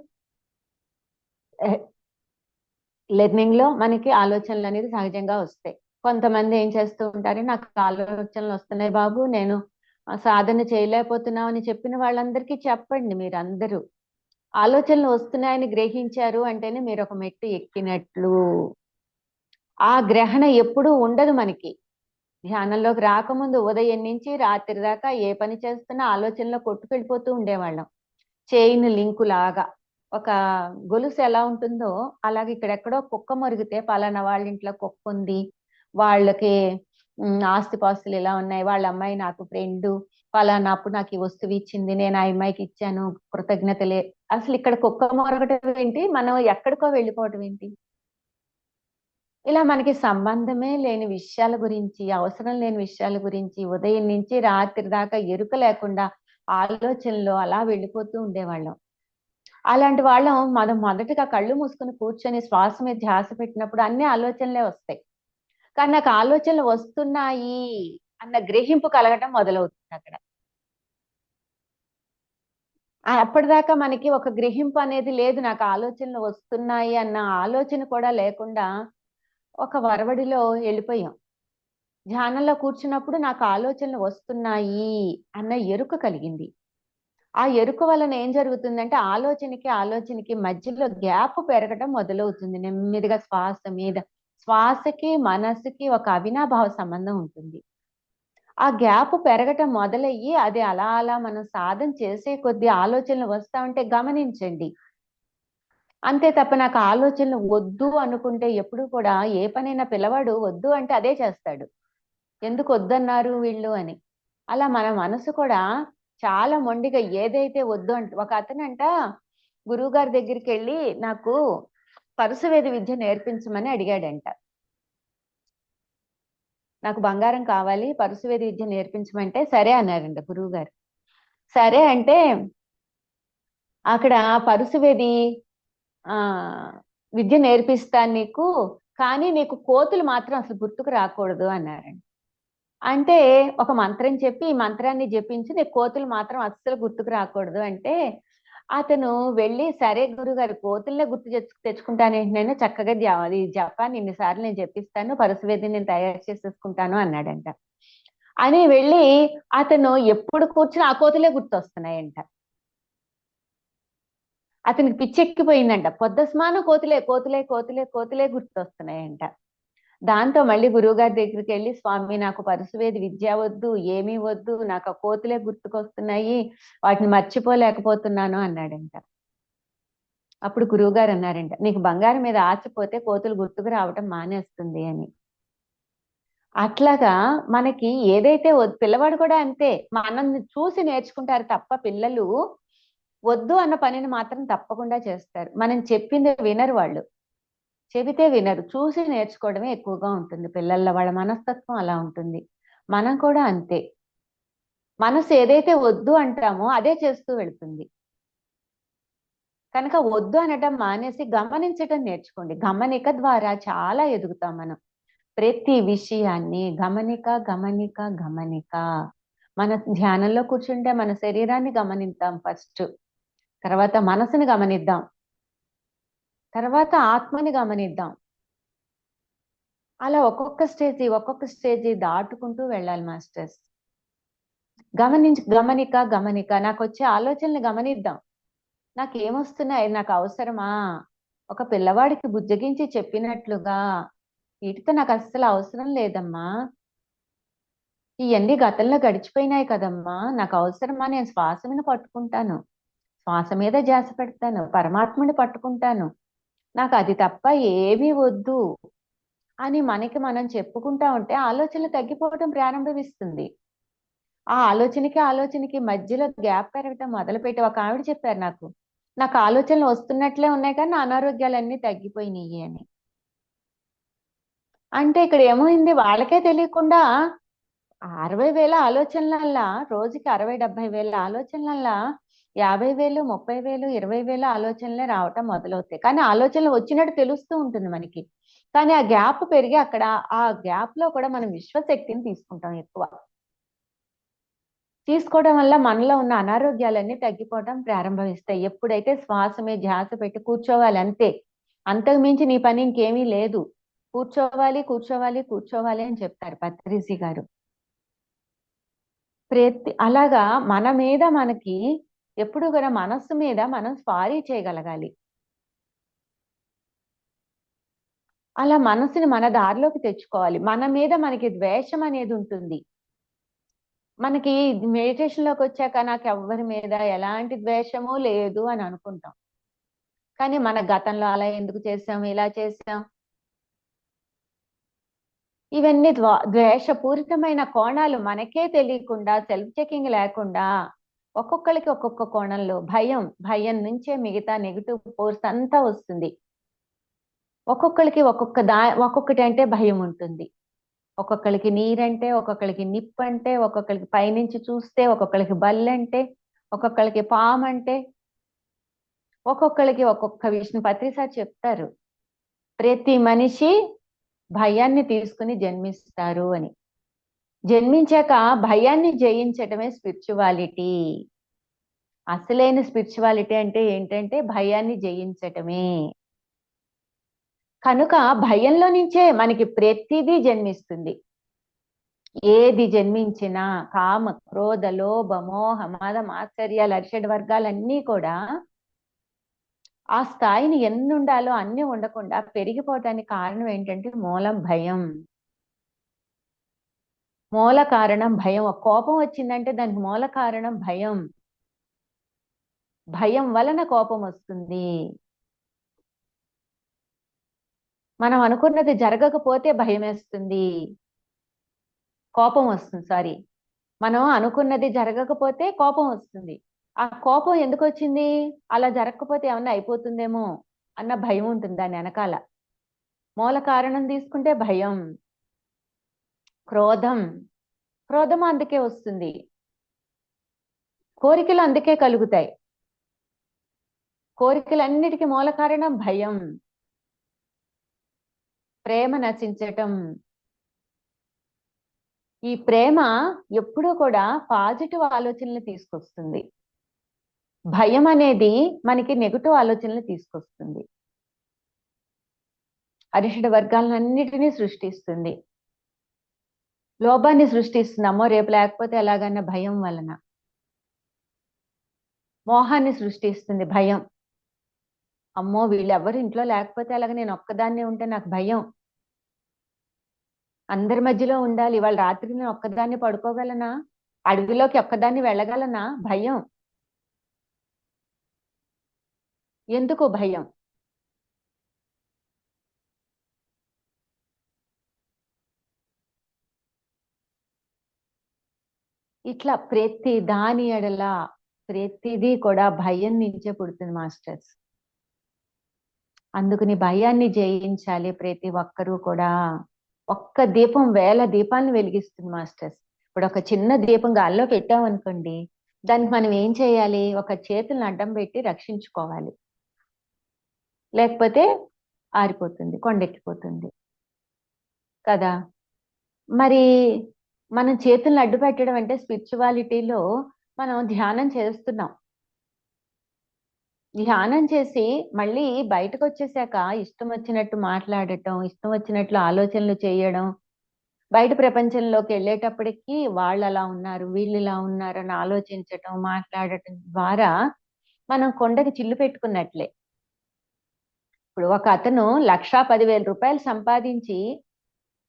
లెర్నింగ్ లో మనకి ఆలోచనలు అనేది సహజంగా వస్తాయి. కొంతమంది ఏం చేస్తూ ఉంటారు, నాకు ఆలోచనలు వస్తున్నాయి బాబు, నేను సాధన చేయలేకపోతున్నావు అని చెప్పిన వాళ్ళందరికీ చెప్పండి, మీరందరూ ఆలోచనలు వస్తున్నాయని గ్రహించారు అంటేనే మీరు ఒక మెట్టు ఎక్కినట్లు. ఆ గ్రహణ ఎప్పుడూ ఉండదు మనకి. ధ్యానంలోకి రాకముందు ఉదయం నుంచి రాత్రి దాకా ఏ పని చేస్తున్నా ఆలోచనలో కొట్టుకెళ్ళిపోతూ ఉండేవాళ్ళం. చైన్ లింకు లాగా. ఒక గొలుసు ఎలా ఉంటుందో అలాగే ఇక్కడెక్కడో కుక్క మరిగితే పలానా వాళ్ళ ఇంట్లో కుక్క ఉంది, వాళ్ళకి ఆస్తిపాస్తులు ఇలా ఉన్నాయి, వాళ్ళ అమ్మాయి నాకు ఫ్రెండ్, పలానా అప్పుడు నాకు ఈ వస్తువు ఇచ్చింది, నేను ఆ అమ్మాయికి ఇచ్చాను, కృతజ్ఞతలే. అసలు ఇక్కడ కుక్క మొరగటం ఏంటి, మనం ఎక్కడికో వెళ్ళిపోవటం ఏంటి? ఇలా మనకి సంబంధమే లేని విషయాల గురించి, అవసరం లేని విషయాల గురించి ఉదయం నుంచి రాత్రి దాకా ఎరుక లేకుండా ఆలోచనలో అలా వెళ్ళిపోతూ ఉండేవాళ్ళం. అలాంటి వాళ్ళం మనం మొదటగా కళ్ళు మూసుకుని కూర్చొని శ్వాస మీద ధ్యాస పెట్టినప్పుడు అన్ని ఆలోచనలే వస్తాయి. కానీ నాకు ఆలోచనలు వస్తున్నాయి అన్న గ్రహింపు కలగటం మొదలవుతుంది అక్కడ. అప్పటిదాకా మనకి ఒక గ్రహింపు అనేది లేదు, నాకు ఆలోచనలు వస్తున్నాయి అన్న ఆలోచన కూడా లేకుండా ఒక వరవడిలో వెళ్ళిపోయాం. ధ్యానంలో కూర్చున్నప్పుడు నాకు ఆలోచనలు వస్తున్నాయి అన్న ఎరుక కలిగింది. ఆ ఎరుక వలన ఏం జరుగుతుందంటే ఆలోచనకి మధ్యలో గ్యాప్ పెరగడం మొదలవుతుంది. నెమ్మదిగా శ్వాస మీద, శ్వాసకి మనసుకి ఒక అవినాభావ సంబంధం ఉంటుంది. ఆ గ్యాప్ పెరగటం మొదలయ్యి అది అలా అలా మనం సాధన చేసే కొద్ది ఆలోచనలు వస్తా ఉంటే గమనించండి. అంతే తప్ప నాకు ఆలోచనలు వద్దు అనుకుంటే ఎప్పుడు కూడా ఏ పనైనా పిల్లవాడు వద్దు అంటే అదే చేస్తాడు. ఎందుకు వద్దన్నారు వీళ్ళు అని. అలా మన మనసు కూడా చాలా మొండిగా ఏదైతే వద్దు అంటే ఒక అతనంట గురువు గారి దగ్గరికి వెళ్ళి నాకు పరుసవేది విద్య నేర్పించమని అడిగాడంట. నాకు బంగారం కావాలి, పరుసవేది విద్య నేర్పించమంటే సరే అన్నారంట గురువు గారు. సరే అంటే అక్కడ పరుసవేది ఆ విద్య నేర్పిస్తాను నీకు, కానీ నీకు కోతులు మాత్రం అసలు గుర్తుకు రాకూడదు అన్నారండి. అంటే ఒక మంత్రం చెప్పి ఈ మంత్రాన్ని జపించి నీకు కోతులు మాత్రం అస్సలు గుర్తుకు రాకూడదు అంటే అతను వెళ్ళి సరే గురుగారు కోతుల్నే గుర్తు తెచ్చుకుంటానేంటి, నేను చక్కగా అది జపాన్ని ఇన్నిసార్లు నేను జపిస్తాను, పరశువేదిని నేను తయారు చేసేసుకుంటాను అన్నాడంట. అని వెళ్ళి అతను ఎప్పుడు కూర్చుని ఆ కోతులే గుర్తొస్తున్నాయంట. అతనికి పిచ్చెక్కిపోయిందంట. పొద్దస్మానం కోతులే కోతులే కోతులే కోతులే గుర్తొస్తున్నాయంట. దాంతో మళ్ళీ గురువుగారి దగ్గరికి వెళ్ళి స్వామి నాకు పరుసవేది విద్య వద్దు, ఏమీ వద్దు, నాకు ఆ కోతులే గుర్తుకొస్తున్నాయి, వాటిని మర్చిపోలేకపోతున్నాను అన్నాడంట. అప్పుడు గురువుగారు అన్నారంట, నీకు బంగారం మీద ఆశపోతే కోతులు గుర్తుకు రావటం మానేస్తుంది అని. అట్లాగా మనకి ఏదైతే పిల్లవాడు కూడా అంతే, మనల్ని చూసి నేర్చుకుంటారు తప్ప పిల్లలు వద్దు అన్న పనిని మాత్రం తప్పకుండా చేస్తారు. మనం చెప్పింది వినరు వాళ్ళు. చెబితే వినరు, చూసి నేర్చుకోవడమే ఎక్కువగా ఉంటుంది పిల్లల్లో. వాళ్ళ మనస్తత్వం అలా ఉంటుంది. మనం కూడా అంతే. మనసు ఏదైతే వద్దు అంటామో అదే చేస్తూ వెళ్తుంది. కనుక వద్దు అనటం మానేసి గమనించటం నేర్చుకోండి. గమనిక ద్వారా చాలా ఎదుగుతాం మనం. ప్రతి విషయాన్ని గమనిక గమనిక గమనిక. మన ధ్యానంలో కూర్చుంటే మన శరీరాన్ని గమనిద్దాం ఫస్ట్. తర్వాత మనసుని గమనిద్దాం. తర్వాత ఆత్మని గమనిద్దాం. అలా ఒక్కొక్క స్టేజీ దాటుకుంటూ వెళ్ళాలి మాస్టర్స్. గమనిక గమనిక. నాకు వచ్చే ఆలోచనలు గమనిద్దాం. నాకేమొస్తున్నాయి, నాకు అవసరమా? ఒక పిల్లవాడికి బుజ్జగించి చెప్పినట్లుగా వీటితో నాకు అస్సలు అవసరం లేదమ్మా, ఇవన్నీ గతంలో గడిచిపోయినాయి కదమ్మా, నాకు అవసరమా? నేను శ్వాస మీద పట్టుకుంటాను, శ్వాస మీద ధ్యాస పెడతాను, పరమాత్ముని పట్టుకుంటాను, నాకు అది తప్ప ఏమీ వద్దు అని మనకి మనం చెప్పుకుంటా ఉంటే ఆలోచనలు తగ్గిపోవడం ప్రారంభిస్తుంది. ఆ ఆలోచనకి మధ్యలో గ్యాప్ పెరగటం మొదలుపెట్టి ఒక ఆవిడ చెప్పారు నాకు ఆలోచనలు వస్తున్నట్లే ఉన్నాయి కానీ నా అనారోగ్యాలన్నీ తగ్గిపోయినాయి అని. అంటే ఇక్కడ ఏమైంది, వాళ్ళకే తెలియకుండా 60,000 ఆలోచనలల్లా, రోజుకి 60,000-70,000 ఆలోచనలల్లా 50,000, 30,000, 20,000 ఆలోచనలే రావటం మొదలవుతాయి. కానీ ఆలోచనలు వచ్చినట్టు తెలుస్తూ ఉంటుంది మనకి. కానీ ఆ గ్యాప్ పెరిగి అక్కడ ఆ గ్యాప్ లో కూడా మనం విశ్వశక్తిని తీసుకుంటాం ఎక్కువ. తీసుకోవడం వల్ల మనలో ఉన్న అనారోగ్యాలన్నీ తగ్గిపోవడం ప్రారంభిస్తాయి. ఎప్పుడైతే శ్వాస మీద ధ్యాస పెట్టి కూర్చోవాలి అంతే. అంతకు మించి నీ పని ఇంకేమీ లేదు. కూర్చోవాలి కూర్చోవాలి కూర్చోవాలి అని చెప్తారు పత్రిజీ గారు. అలాగా మన మీద మనకి ఎప్పుడు కూడా మనస్సు మీద మనం స్వారీ చేయగలగాలి. అలా మనసుని మన దారిలోకి తెచ్చుకోవాలి. మన మీద మనకి ద్వేషం అనేది ఉంటుంది. మనకి మెడిటేషన్ లోకి వచ్చాక నాకు ఎవ్వరి మీద ఎలాంటి ద్వేషము లేదు అని అనుకుంటాం. కానీ మన గతంలో అలా ఎందుకు చేసాం, ఇలా చేసాం, ఇవన్నీ ద్వేషపూరితమైన కోణాలు మనకే తెలియకుండా, సెల్ఫ్ చెకింగ్ లేకుండా ఒక్కొక్కరికి ఒక్కొక్క కోణంలో భయం నుంచే మిగతా నెగిటివ్ ఫోర్స్ అంతా వస్తుంది. ఒక్కొక్కరికి ఒక్కొక్కటి అంటే భయం ఉంటుంది. ఒక్కొక్కరికి నీరంటే, ఒక్కొక్కరికి నిప్పంటే, ఒక్కొక్కరికి పైనుంచి చూస్తే, ఒక్కొక్కరికి బల్లంటే, ఒక్కొక్కరికి పామంటే, ఒక్కొక్కరికి ఒక్కొక్క విషయం పత్రిసారి చెప్తారు. ప్రతి మనిషి భయాన్ని తీసుకుని జన్మిస్తారు అని. జన్మించాక భయాన్ని జయించటమే స్పిరిచువాలిటీ. అసలైన స్పిరిచువాలిటీ అంటే ఏంటంటే భయాన్ని జయించటమే. కనుక భయంలో నుంచే మనకి ప్రతిదీ జన్మిస్తుంది. ఏది జన్మించినా కామ క్రోధ లోభ మోహ మద మాత్సర్యాలు అరిషడ్ వర్గాలన్నీ కూడా ఆ స్థాయిని ఎన్ని ఉండాలో అన్ని ఉండకుండా పెరిగిపోవటానికి కారణం ఏంటంటే మూలం భయం. మూల కారణం భయం. కోపం వచ్చిందంటే దానికి మూల కారణం భయం. భయం వలన కోపం వస్తుంది. మనం అనుకున్నది జరగకపోతే భయం వేస్తుంది, కోపం వస్తుంది. సారీ, మనం అనుకున్నది జరగకపోతే కోపం వస్తుంది. ఆ కోపం ఎందుకు వచ్చింది? అలా జరగకపోతే ఏమన్నా అయిపోతుందేమో అన్న భయం ఉంటుంది దాని వెనకాల. మూల కారణం తీసుకుంటే భయం. క్రోధం, క్రోధం అందుకే వస్తుంది. కోరికలు అందుకే కలుగుతాయి. కోరికలన్నిటికీ మూల కారణం భయం. ప్రేమ నశించటం. ఈ ప్రేమ ఎప్పుడూ కూడా పాజిటివ్ ఆలోచనలు తీసుకొస్తుంది. భయం అనేది మనకి నెగటివ్ ఆలోచనలు తీసుకొస్తుంది. అరిషడ్ వర్గాలన్నిటినీ సృష్టిస్తుంది. లోభాన్ని సృష్టిస్తుంది. అమ్మో రేపు లేకపోతే ఎలాగన్న భయం వలన. మోహాన్ని సృష్టిస్తుంది భయం. అమ్మో వీళ్ళెవ్వరు ఇంట్లో లేకపోతే అలాగ నేను ఒక్కదాన్నే ఉంటే నాకు భయం. అందరి మధ్యలో ఉండాలి. ఇవాళ రాత్రి నేను ఒక్కదాన్ని పడుకోగలనా? అడవిలోకి ఒక్కదాన్ని వెళ్ళగలనా? భయం. ఎందుకు భయం? ఇట్లా ప్రతి దాని ఎడల ప్రతిదీ కూడా భయం నుంచే పుడుతుంది మాస్టర్స్. అందుకని భయాన్ని జయించాలి ప్రతి ఒక్కరూ కూడా. ఒక్క దీపం వేల దీపాలను వెలిగిస్తుంది మాస్టర్స్. ఇప్పుడు ఒక చిన్న దీపం గాల్లో పెట్టామనుకోండి, దానికి మనం ఏం చేయాలి? ఒక చేతులను అడ్డం పెట్టి రక్షించుకోవాలి, లేకపోతే ఆరిపోతుంది, కొండెక్కిపోతుంది కదా. మరి మనం చేతులను అడ్డు పెట్టడం అంటే స్పిరిచువాలిటీలో మనం ధ్యానం చేస్తున్నాం. ధ్యానం చేసి మళ్ళీ బయటకు వచ్చేసాక ఇష్టం వచ్చినట్టు మాట్లాడటం, ఇష్టం వచ్చినట్లు ఆలోచనలు చేయడం, బయట ప్రపంచంలోకి వెళ్ళేటప్పటికి వాళ్ళు అలా ఉన్నారు, వీళ్ళు ఇలా ఉన్నారు అని ఆలోచించటం, మాట్లాడటం ద్వారా మనం కొండకి చిల్లు పెట్టుకున్నట్లే. ఇప్పుడు ఒక అతను 1,10,000 సంపాదించి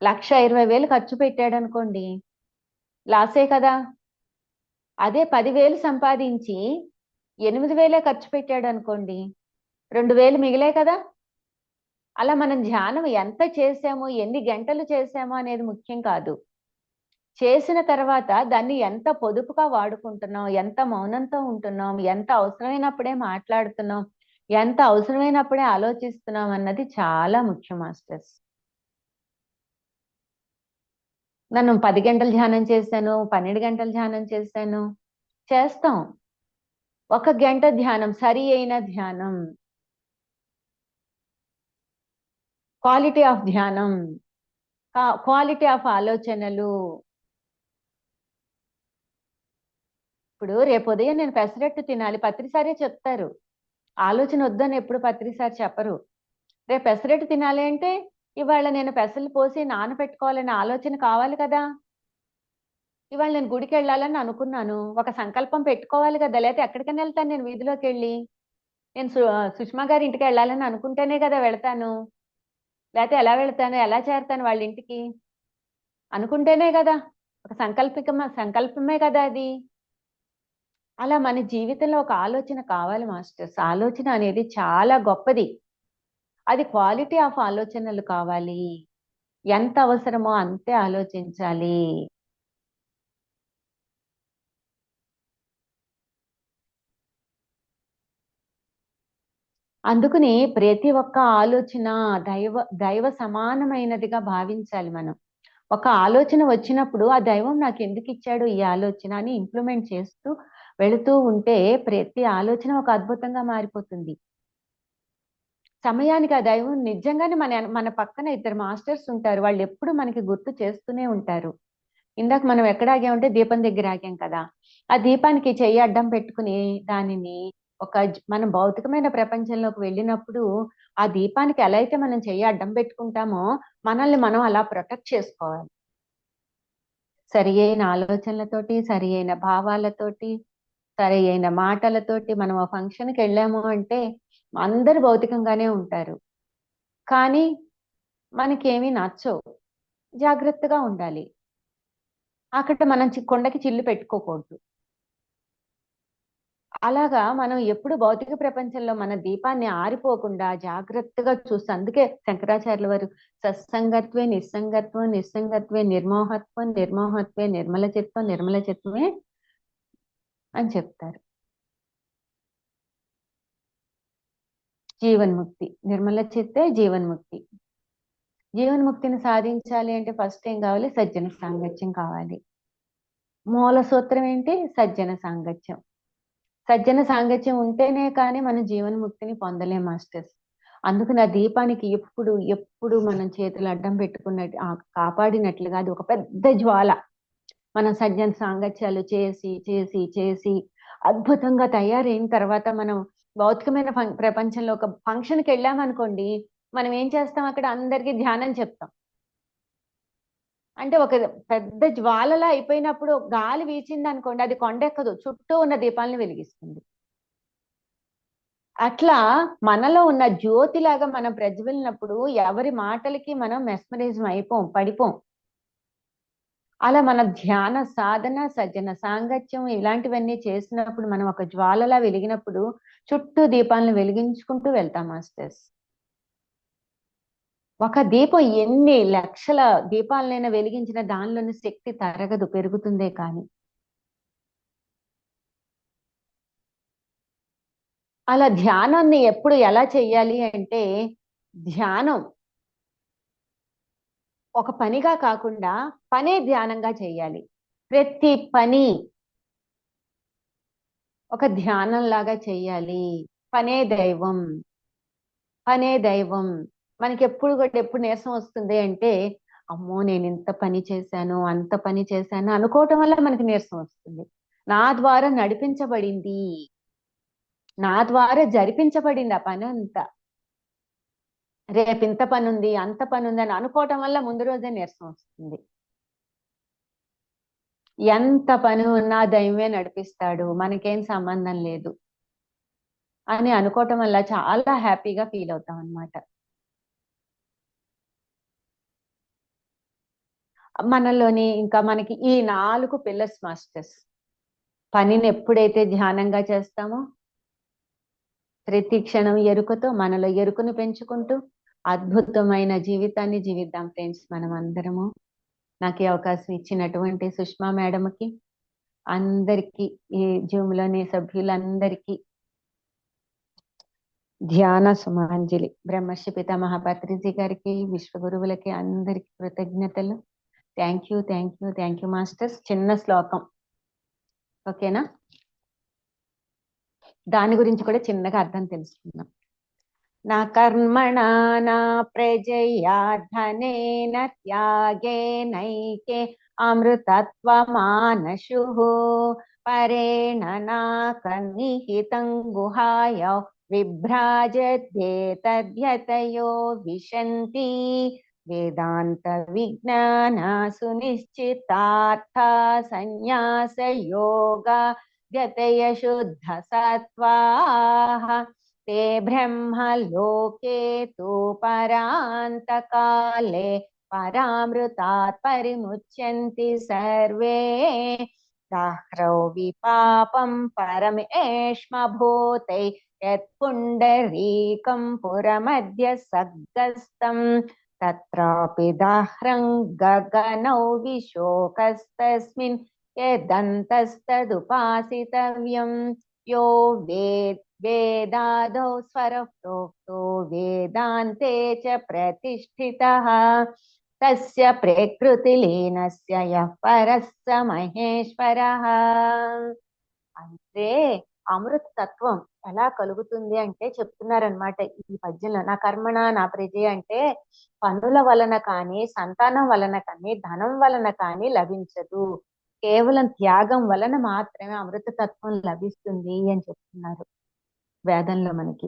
1,20,000 ఖర్చు పెట్టాడు అనుకోండి, లాసే కదా. అదే 10,000 సంపాదించి 8,000 ఖర్చు పెట్టాడు అనుకోండి, 2,000 మిగిలే కదా. అలా మనం ధ్యానం ఎంత చేసామో, ఎన్ని గంటలు చేసామో అనేది ముఖ్యం కాదు. చేసిన తర్వాత దాన్ని ఎంత పొదుపుగా వాడుకుంటున్నాం, ఎంత మౌనంతో ఉంటున్నాం, ఎంత అవసరమైనప్పుడే మాట్లాడుతున్నాం, ఎంత అవసరమైనప్పుడే ఆలోచిస్తున్నాం అన్నది చాలా ముఖ్యం మాస్టర్స్. నన్ను 10 గంటలు ధ్యానం చేశాను, 12 గంటలు ధ్యానం చేశాను, చేస్తాం. 1 గంట ధ్యానం, సరి అయిన ధ్యానం, క్వాలిటీ ఆఫ్ ధ్యానం, క్వాలిటీ ఆఫ్ ఆలోచనలు. ఇప్పుడు రేపు ఉదయం నేను పెసరట్టు తినాలి, పత్రిసారే చెప్తారు. ఆలోచన వద్దని ఎప్పుడు పత్రిసారి చెప్పరు. రేపు పెసరట్టు తినాలి అంటే ఇవాళ నేను పెసలు పోసి నానబెట్టుకోవాలనే ఆలోచన కావాలి కదా. ఇవాళ నేను గుడికి వెళ్ళాలని అనుకున్నాను, ఒక సంకల్పం పెట్టుకోవాలి కదా. లేకపోతే ఎక్కడికైనా వెళ్తాను నేను వీధిలోకి వెళ్ళి. నేను సుష్మా గారి ఇంటికి వెళ్ళాలని అనుకుంటేనే కదా వెళ్తాను, లేకపోతే ఎలా వెళ్తాను, ఎలా చేరుతాను వాళ్ళ ఇంటికి? అనుకుంటేనే కదా. ఒక సంకల్పమే కదా అది. అలా మన జీవితంలో ఒక ఆలోచన కావాలి మాస్టర్స్. ఆలోచన అనేది చాలా గొప్పది. అది క్వాలిటీ ఆఫ్ ఆలోచనలు కావాలి. ఎంత అవసరమో అంతే ఆలోచించాలి. అందుకని ప్రతి ఒక్క ఆలోచన దైవ దైవ సమానమైనదిగా భావించాలి మనం. ఒక ఆలోచన వచ్చినప్పుడు ఆ దైవం నాకు ఎందుకు ఇచ్చాడు ఈ ఆలోచన అని ఇంప్లిమెంట్ చేస్తూ వెళుతూ ఉంటే ప్రతి ఆలోచన ఒక అద్భుతంగా మారిపోతుంది. సమయానికి ఆ దైవం నిజంగానే మన మన పక్కన ఇద్దరు మాస్టర్స్ ఉంటారు. వాళ్ళు ఎప్పుడు మనకి గుర్తు చేస్తూనే ఉంటారు. ఇందాక మనం ఎక్కడ ఆగామంటే దీపం దగ్గర ఆగాం కదా. ఆ దీపానికి చెయ్యి అడ్డం పెట్టుకుని దానిని మనం భౌతికమైన ప్రపంచంలోకి వెళ్ళినప్పుడు ఆ దీపానికి ఎలా అయితే మనం చెయ్యి అడ్డం పెట్టుకుంటామో మనల్ని మనం అలా ప్రొటెక్ట్ చేసుకోవాలి. సరి అయిన ఆలోచనలతోటి, సరి అయిన భావాలతోటి, సరి అయిన మాటలతోటి మనం ఆ ఫంక్షన్కి వెళ్ళాము అంటే అందరు భౌతికంగానే ఉంటారు, కానీ మనకేమీ నచ్చవు. జాగ్రత్తగా ఉండాలి. అక్కడ మనం కొండకి చిల్లు పెట్టుకోకూడదు. అలాగా మనం ఎప్పుడు భౌతిక ప్రపంచంలో మన దీపాన్ని ఆరిపోకుండా జాగ్రత్తగా చూస్తే, అందుకే శంకరాచార్యుల వారు సత్సంగత్వే నిస్సంగత్వం, నిస్సంగత్వే నిర్మోహత్వం, నిర్మోహత్వే నిర్మల చిత్వం, నిర్మల చిత్వమే అని చెప్తారు. జీవన్ముక్తి, నిర్మల చిత్తే జీవన్ముక్తి. జీవన్ముక్తిని సాధించాలి అంటే ఫస్ట్ ఏం కావాలి? సజ్జన సాంగత్యం కావాలి. మూల సూత్రం ఏంటి? సజ్జన సాంగత్యం. సజ్జన సాంగత్యం ఉంటేనే కానీ మనం జీవన్ముక్తిని పొందలేం మాస్టర్స్. అందుకు నా దీపానికి ఎప్పుడు ఎప్పుడు మనం చేతులు అడ్డం పెట్టుకున్నట్టు కాపాడినట్లుగా అది ఒక పెద్ద జ్వాల. మనం సజ్జన సాంగత్యాలు చేసి చేసి చేసి అద్భుతంగా తయారైన తర్వాత మనం భౌతికమైన ప్రపంచంలో ఒక ఫంక్షన్కి వెళ్ళామనుకోండి, మనం ఏం చేస్తాం? అక్కడ అందరికీ ధ్యానం చెప్తాం. అంటే ఒక పెద్ద జ్వాలలా అయిపోయినప్పుడు గాలి వీచింది అనుకోండి, అది కొండెక్కదు, చుట్టూ ఉన్న దీపాలను వెలిగిస్తుంది. అట్లా మనలో ఉన్న జ్యోతిలాగా మనం ప్రజ్వలినప్పుడు ఎవరి మాటలకి మనం మెస్మరైజం అయిపోం, పడిపోం. అలా మన ధ్యాన సాధన, సజ్జన సాంగత్యం ఇలాంటివన్నీ చేసినప్పుడు మనం ఒక జ్వాలలా వెలిగినప్పుడు చుట్టూ దీపాలను వెలిగించుకుంటూ వెళ్తాం మాస్టర్స్. ఒక దీపం ఎన్ని లక్షల దీపాలనైనా వెలిగించిన దానిలోని శక్తి తరగదు, పెరుగుతుందే కానీ. అలా ధ్యానాన్ని ఎప్పుడు ఎలా చెయ్యాలి అంటే, ధ్యానం ఒక పనిగా కాకుండా పనే ధ్యానంగా చెయ్యాలి. ప్రతి పని ఒక ధ్యానం లాగా చెయ్యాలి. పనే దైవం, పనే దైవం. మనకి ఎప్పుడు కూడా ఎప్పుడు నీరసం వస్తుంది అంటే, అమ్మో నేను ఇంత పని చేశాను, అంత పని చేశాను అనుకోవటం వల్ల మనకి నీరసం వస్తుంది. నా ద్వారా నడిపించబడింది, నా ద్వారా జరిపించబడింది ఆ పని అంతా. రేపు ఇంత పని ఉంది, అంత పని ఉంది అని అనుకోవటం వల్ల ముందు రోజే నీరసం వస్తుంది. ఎంత పని ఉన్నా దైవమే నడిపిస్తాడు, మనకేం సంబంధం లేదు అని అనుకోవటం వల్ల చాలా హ్యాపీగా ఫీల్ అవుతాం అన్నమాట. మనలోని ఇంకా మనకి ఈ 4 పిల్లర్స్ మాస్టర్స్. పనిని ఎప్పుడైతే ధ్యానంగా చేస్తామో, ప్రతి క్షణం ఎరుకతో మనలో ఎరుకను పెంచుకుంటూ అద్భుతమైన జీవితాన్ని జీవిద్దాం ఫ్రెండ్స్ మనం అందరము. నాకు ఈ అవకాశం ఇచ్చినటువంటి సుష్మా మేడంకి, అందరికీ, ఈ జూమ్ లోని సభ్యులందరికీ ధ్యాన సుమాంజలి. బ్రహ్మర్షి పితామహ పత్రిజీ గారికి, విశ్వగురువులకి అందరికి కృతజ్ఞతలు. Thank you, thank you, thank you masters. చిన్న శ్లోకం, ఓకేనా? దాని గురించి కూడా చిన్నగా అర్థం తెలుసుకుందాం. నా కర్మణా నా ప్రజయా ధనేన త్యాగేనైకే అమృతత్వమానశుః పరేణ నాకనిహితం గుహాయ విభ్రాజత్యేతద్యతయో విశంతి వేదాంత విజ్ఞాన సునిశ్చితార్థ సన్యాస యోగ గతయ శుద్ధ సత్వాః ते ब्रह्मलोके तु परान्तकाले परामृतात् परिमुच्यन्ति सर्वे दाह्रौ विपापं परमेष्मभूतै यत्पुण्डरीकं पुरमद्य सद्गस्तं तत्रापि दाह्रं गगनौ विशोकस्तस्मिन् यदन्तस्तदुपासितव्यं यो वेदादौ स्वरः प्रोक्तो वेदान्ते च प्रतिष्ठितः तस्य प्रकृतिलीनस्य यः परः स మహేశ్వరः. అంటే అమృత తత్వం ఎలా కలుగుతుంది అంటే చెప్తున్నారనమాట ఈ పద్యంలో. నా కర్మణ నా ప్రజ అంటే పనుల వలన కానీ, సంతానం వలన కానీ, ధనం వలన కానీ లభించదు. కేవలం త్యాగం వలన మాత్రమే అమృత తత్వం లభిస్తుంది అని చెప్తున్నారు వేదంలో మనకి.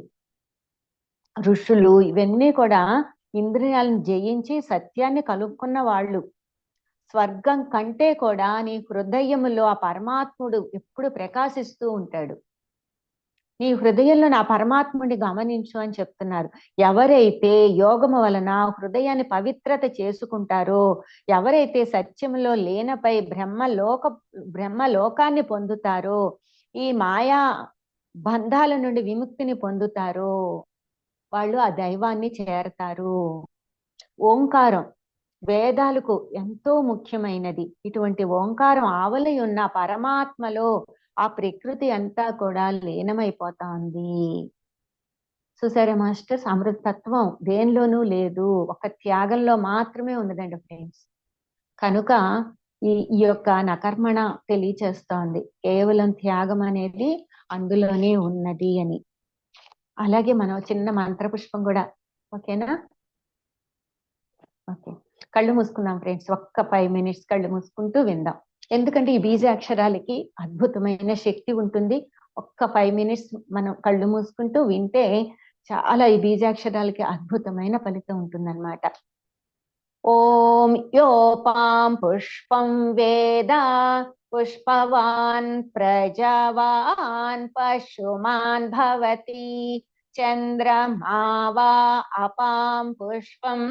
ఋషులు ఇవన్నీ కూడా ఇంద్రియాలను జయించి సత్యాన్ని కలుపుకున్న వాళ్ళు. స్వర్గం కంటే కూడా నీ హృదయములో ఆ పరమాత్ముడు ఎప్పుడు ప్రకాశిస్తూ ఉంటాడు. నీ హృదయంలో నా పరమాత్ముని గమనించు అని చెప్తున్నారు. ఎవరైతే యోగము వలన హృదయాన్ని పవిత్రత చేసుకుంటారో, ఎవరైతే సత్యంలో లీనపై బ్రహ్మలోకాన్ని పొందుతారో, ఈ మాయా బంధాల నుండి విముక్తిని పొందుతారో, వాళ్ళు ఆ దైవాన్ని చేరతారు. ఓంకారం వేదాలకు ఎంతో ముఖ్యమైనది. ఇటువంటి ఓంకారం ఆవలి ఉన్న పరమాత్మలో ఆ ప్రకృతి అంతా కూడా లీనమైపోతా ఉంది. చూసారా మాస్టర్స్, అమృతత్వం దేనిలోనూ లేదు, ఒక త్యాగంలో మాత్రమే ఉన్నదండి ఫ్రెండ్స్. కనుక ఈ యొక్క నకర్మణ తెలియచేస్తోంది, కేవలం త్యాగం అనేది అందులోనే ఉన్నది అని. అలాగే మనం చిన్న మంత్రపుష్పం కూడా, ఓకేనా? ఓకే, కళ్ళు మూసుకుందాం ఫ్రెండ్స్, ఒక్క 5 minutes కళ్ళు మూసుకుంటూ విందాం. ఎందుకంటే ఈ బీజాక్షరాలకి అద్భుతమైన శక్తి ఉంటుంది. ఒక్క 5 minutes మనం కళ్ళు మూసుకుంటూ వింటే చాలా ఈ బీజాక్షరాలకి అద్భుతమైన ఫలితం ఉంటుందన్నమాట. ఓం యోపాం పుష్పం వేద పుష్పవాన్ ప్రజావాన్ పశుమాన్ భవతి చంద్రమా వా అపాం పుష్పం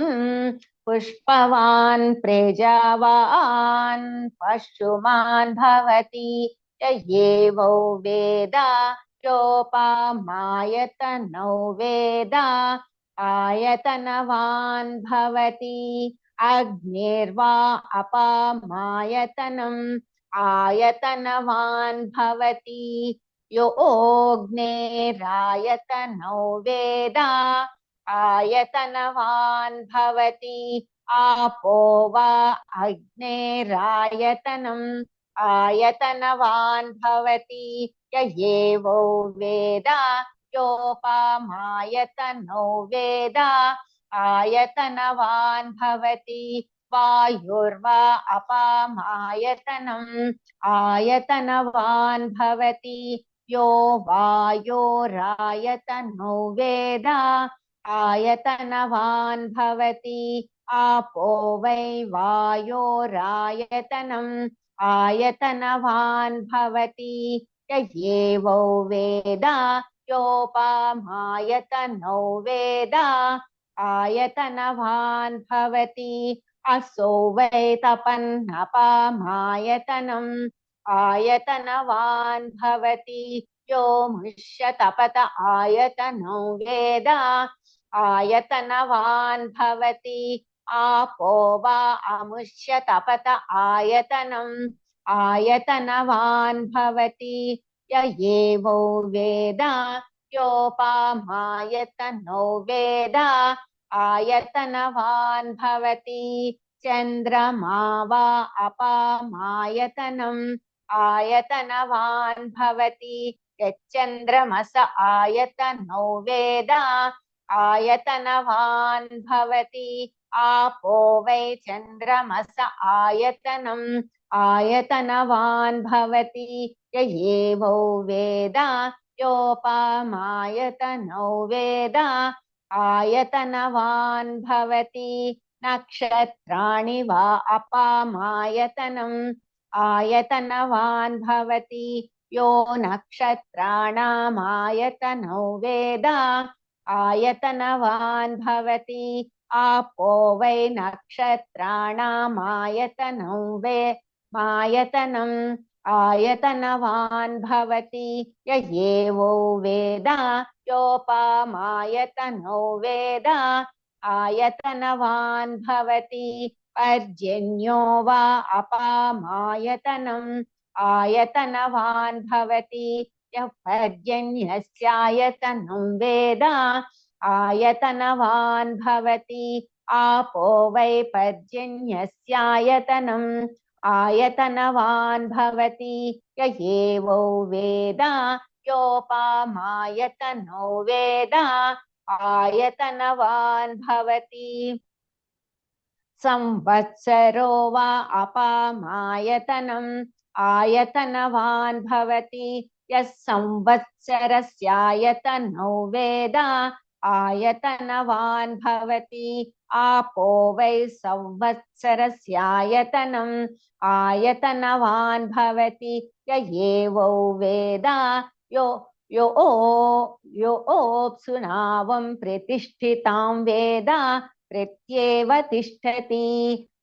పుష్పవాన్ ప్రజావాన్ పశుమాన్ భవతి ఏవో వేద యోపామాయతనౌ వేద ఆయతనవాన్ భవతి అగ్నిర్వా అపామాయతనం ఆయతనవాన్ భవతి యోగ్నేరాయతనౌ వేద ఆయతనవాన్ భవతి ఆపో వా అగ్నేరాయతనం ఆయతనవాన్ భవతి ఏవో వేద యోపామాయతనౌ వేద ఆయతనవాన్ భవతి వాయుర్వా అపామాయతనం ఆయతనవాన్ భవతి యో వాయోరాయతనౌ వేద ఆయతనవాన్ భవతి ఆపో వై వాయోరాయతనం ఆయతనవాన్ భవతి ఏవో వేద యోపామాయతనౌ వేద ఆయతనవాన్ భవతి అసో వై తపన్నపామాయతనం ఆయతనవాన్ భవతి యో ముష్య తపత ఆయతనౌ వేద ఆయతనవాన్ భవతి ఆపో వా అముష్య తపత ఆయతనం ఆయతనవాన్ భవతి ఏవో వేద యోపామాయతనౌ వేద ఆయతనవాన్ భవతి చంద్రమా వా అపామాయతనం ఆయతనవాన్ భవతి యచ్చంద్రమస ఆయతనౌ వేద ఆయతనవాన్ భవతి ఆపో వై చంద్రమస ఆయతనం ఆయతనవాన్ భవతి ఏవో వేద యోపామాయతనౌ వేద ఆయతనవాన్ భవతి నక్షత్రాణి వా అపామాయతనం ఆయతనవాన్ భవతి యో నక్షత్రాణామాయతనౌ వేద ఆయతనవాన్ భవతి ఆపో వై నక్షత్రాణామాయతనౌ మాయతనం ఆయతనవాన్ భవతి ఏవో వేద యోపామాయతనౌ వేద ఆయతనవాన్ భవతి పర్జన్యో వా అపామాయతనం ఆయతనవాన్ భవతి పర్జన్యస్యాయతనం వేద ఆయతనవాన్ భవతి ఆపో వై పర్జన్యస్యాయతనం ఆయతనవాన్ భవతి ఏవో వేద యోపామాయతనౌ వేద ఆయతనవాన్ భవతి సంవత్సరో వా అపామాయతనం ఆయతనవాన్ భవతి యస్ సంవత్సరస్యాయతనౌ వేద ఆయతనవాన్ భవతి ఆపో వై సంవత్సరస్యాయతనం ఆయతనవాన్ భవతి ఏవో వేద योऽप्सुनावं प्रतिष्ठितां वेद प्रत्येव तिष्ठति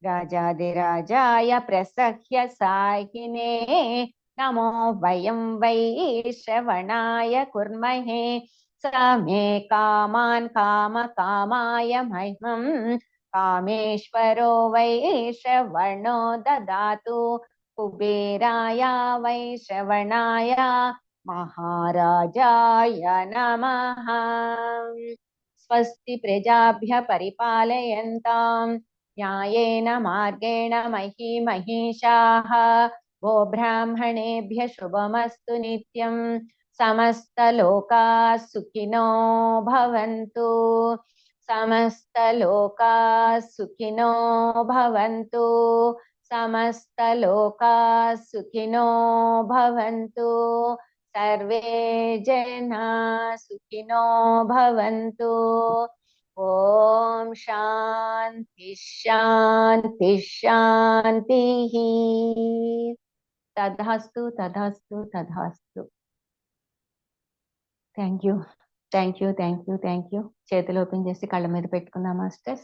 राजाधिराजाय प्रसह्य साहिने नमो वयं वै श्रवणाय कुर्महे स मे कामान् कामकामाय मह्यं कामेश्वरो वै श्रवणो ददातु कुबेराय वै श्रवणाय महाराजाय नमः। स्वस्ति प्रजाभ्यः परिपालयन्तां न्यायेन मार्गेण महिषाः गोब्राह्मणेभ्यः शुभमस्तु नित्यं समस्तलोकाः सुखिनो भवन्तु समस्तलोकाः सुखिनो भवन्तु समस्तलोकाः सुखिनो भवन्तु सर्वे जना सुखिनो भवन्तु ॐ शान्ति शान्ति शान्तिः तथास्तु तथास्तु तथास्तु thank you thank you thank you thank you చేతులు ఓపెన్ చేసి కళ్ళ మీద పెట్టుకుందాం మాస్టర్స్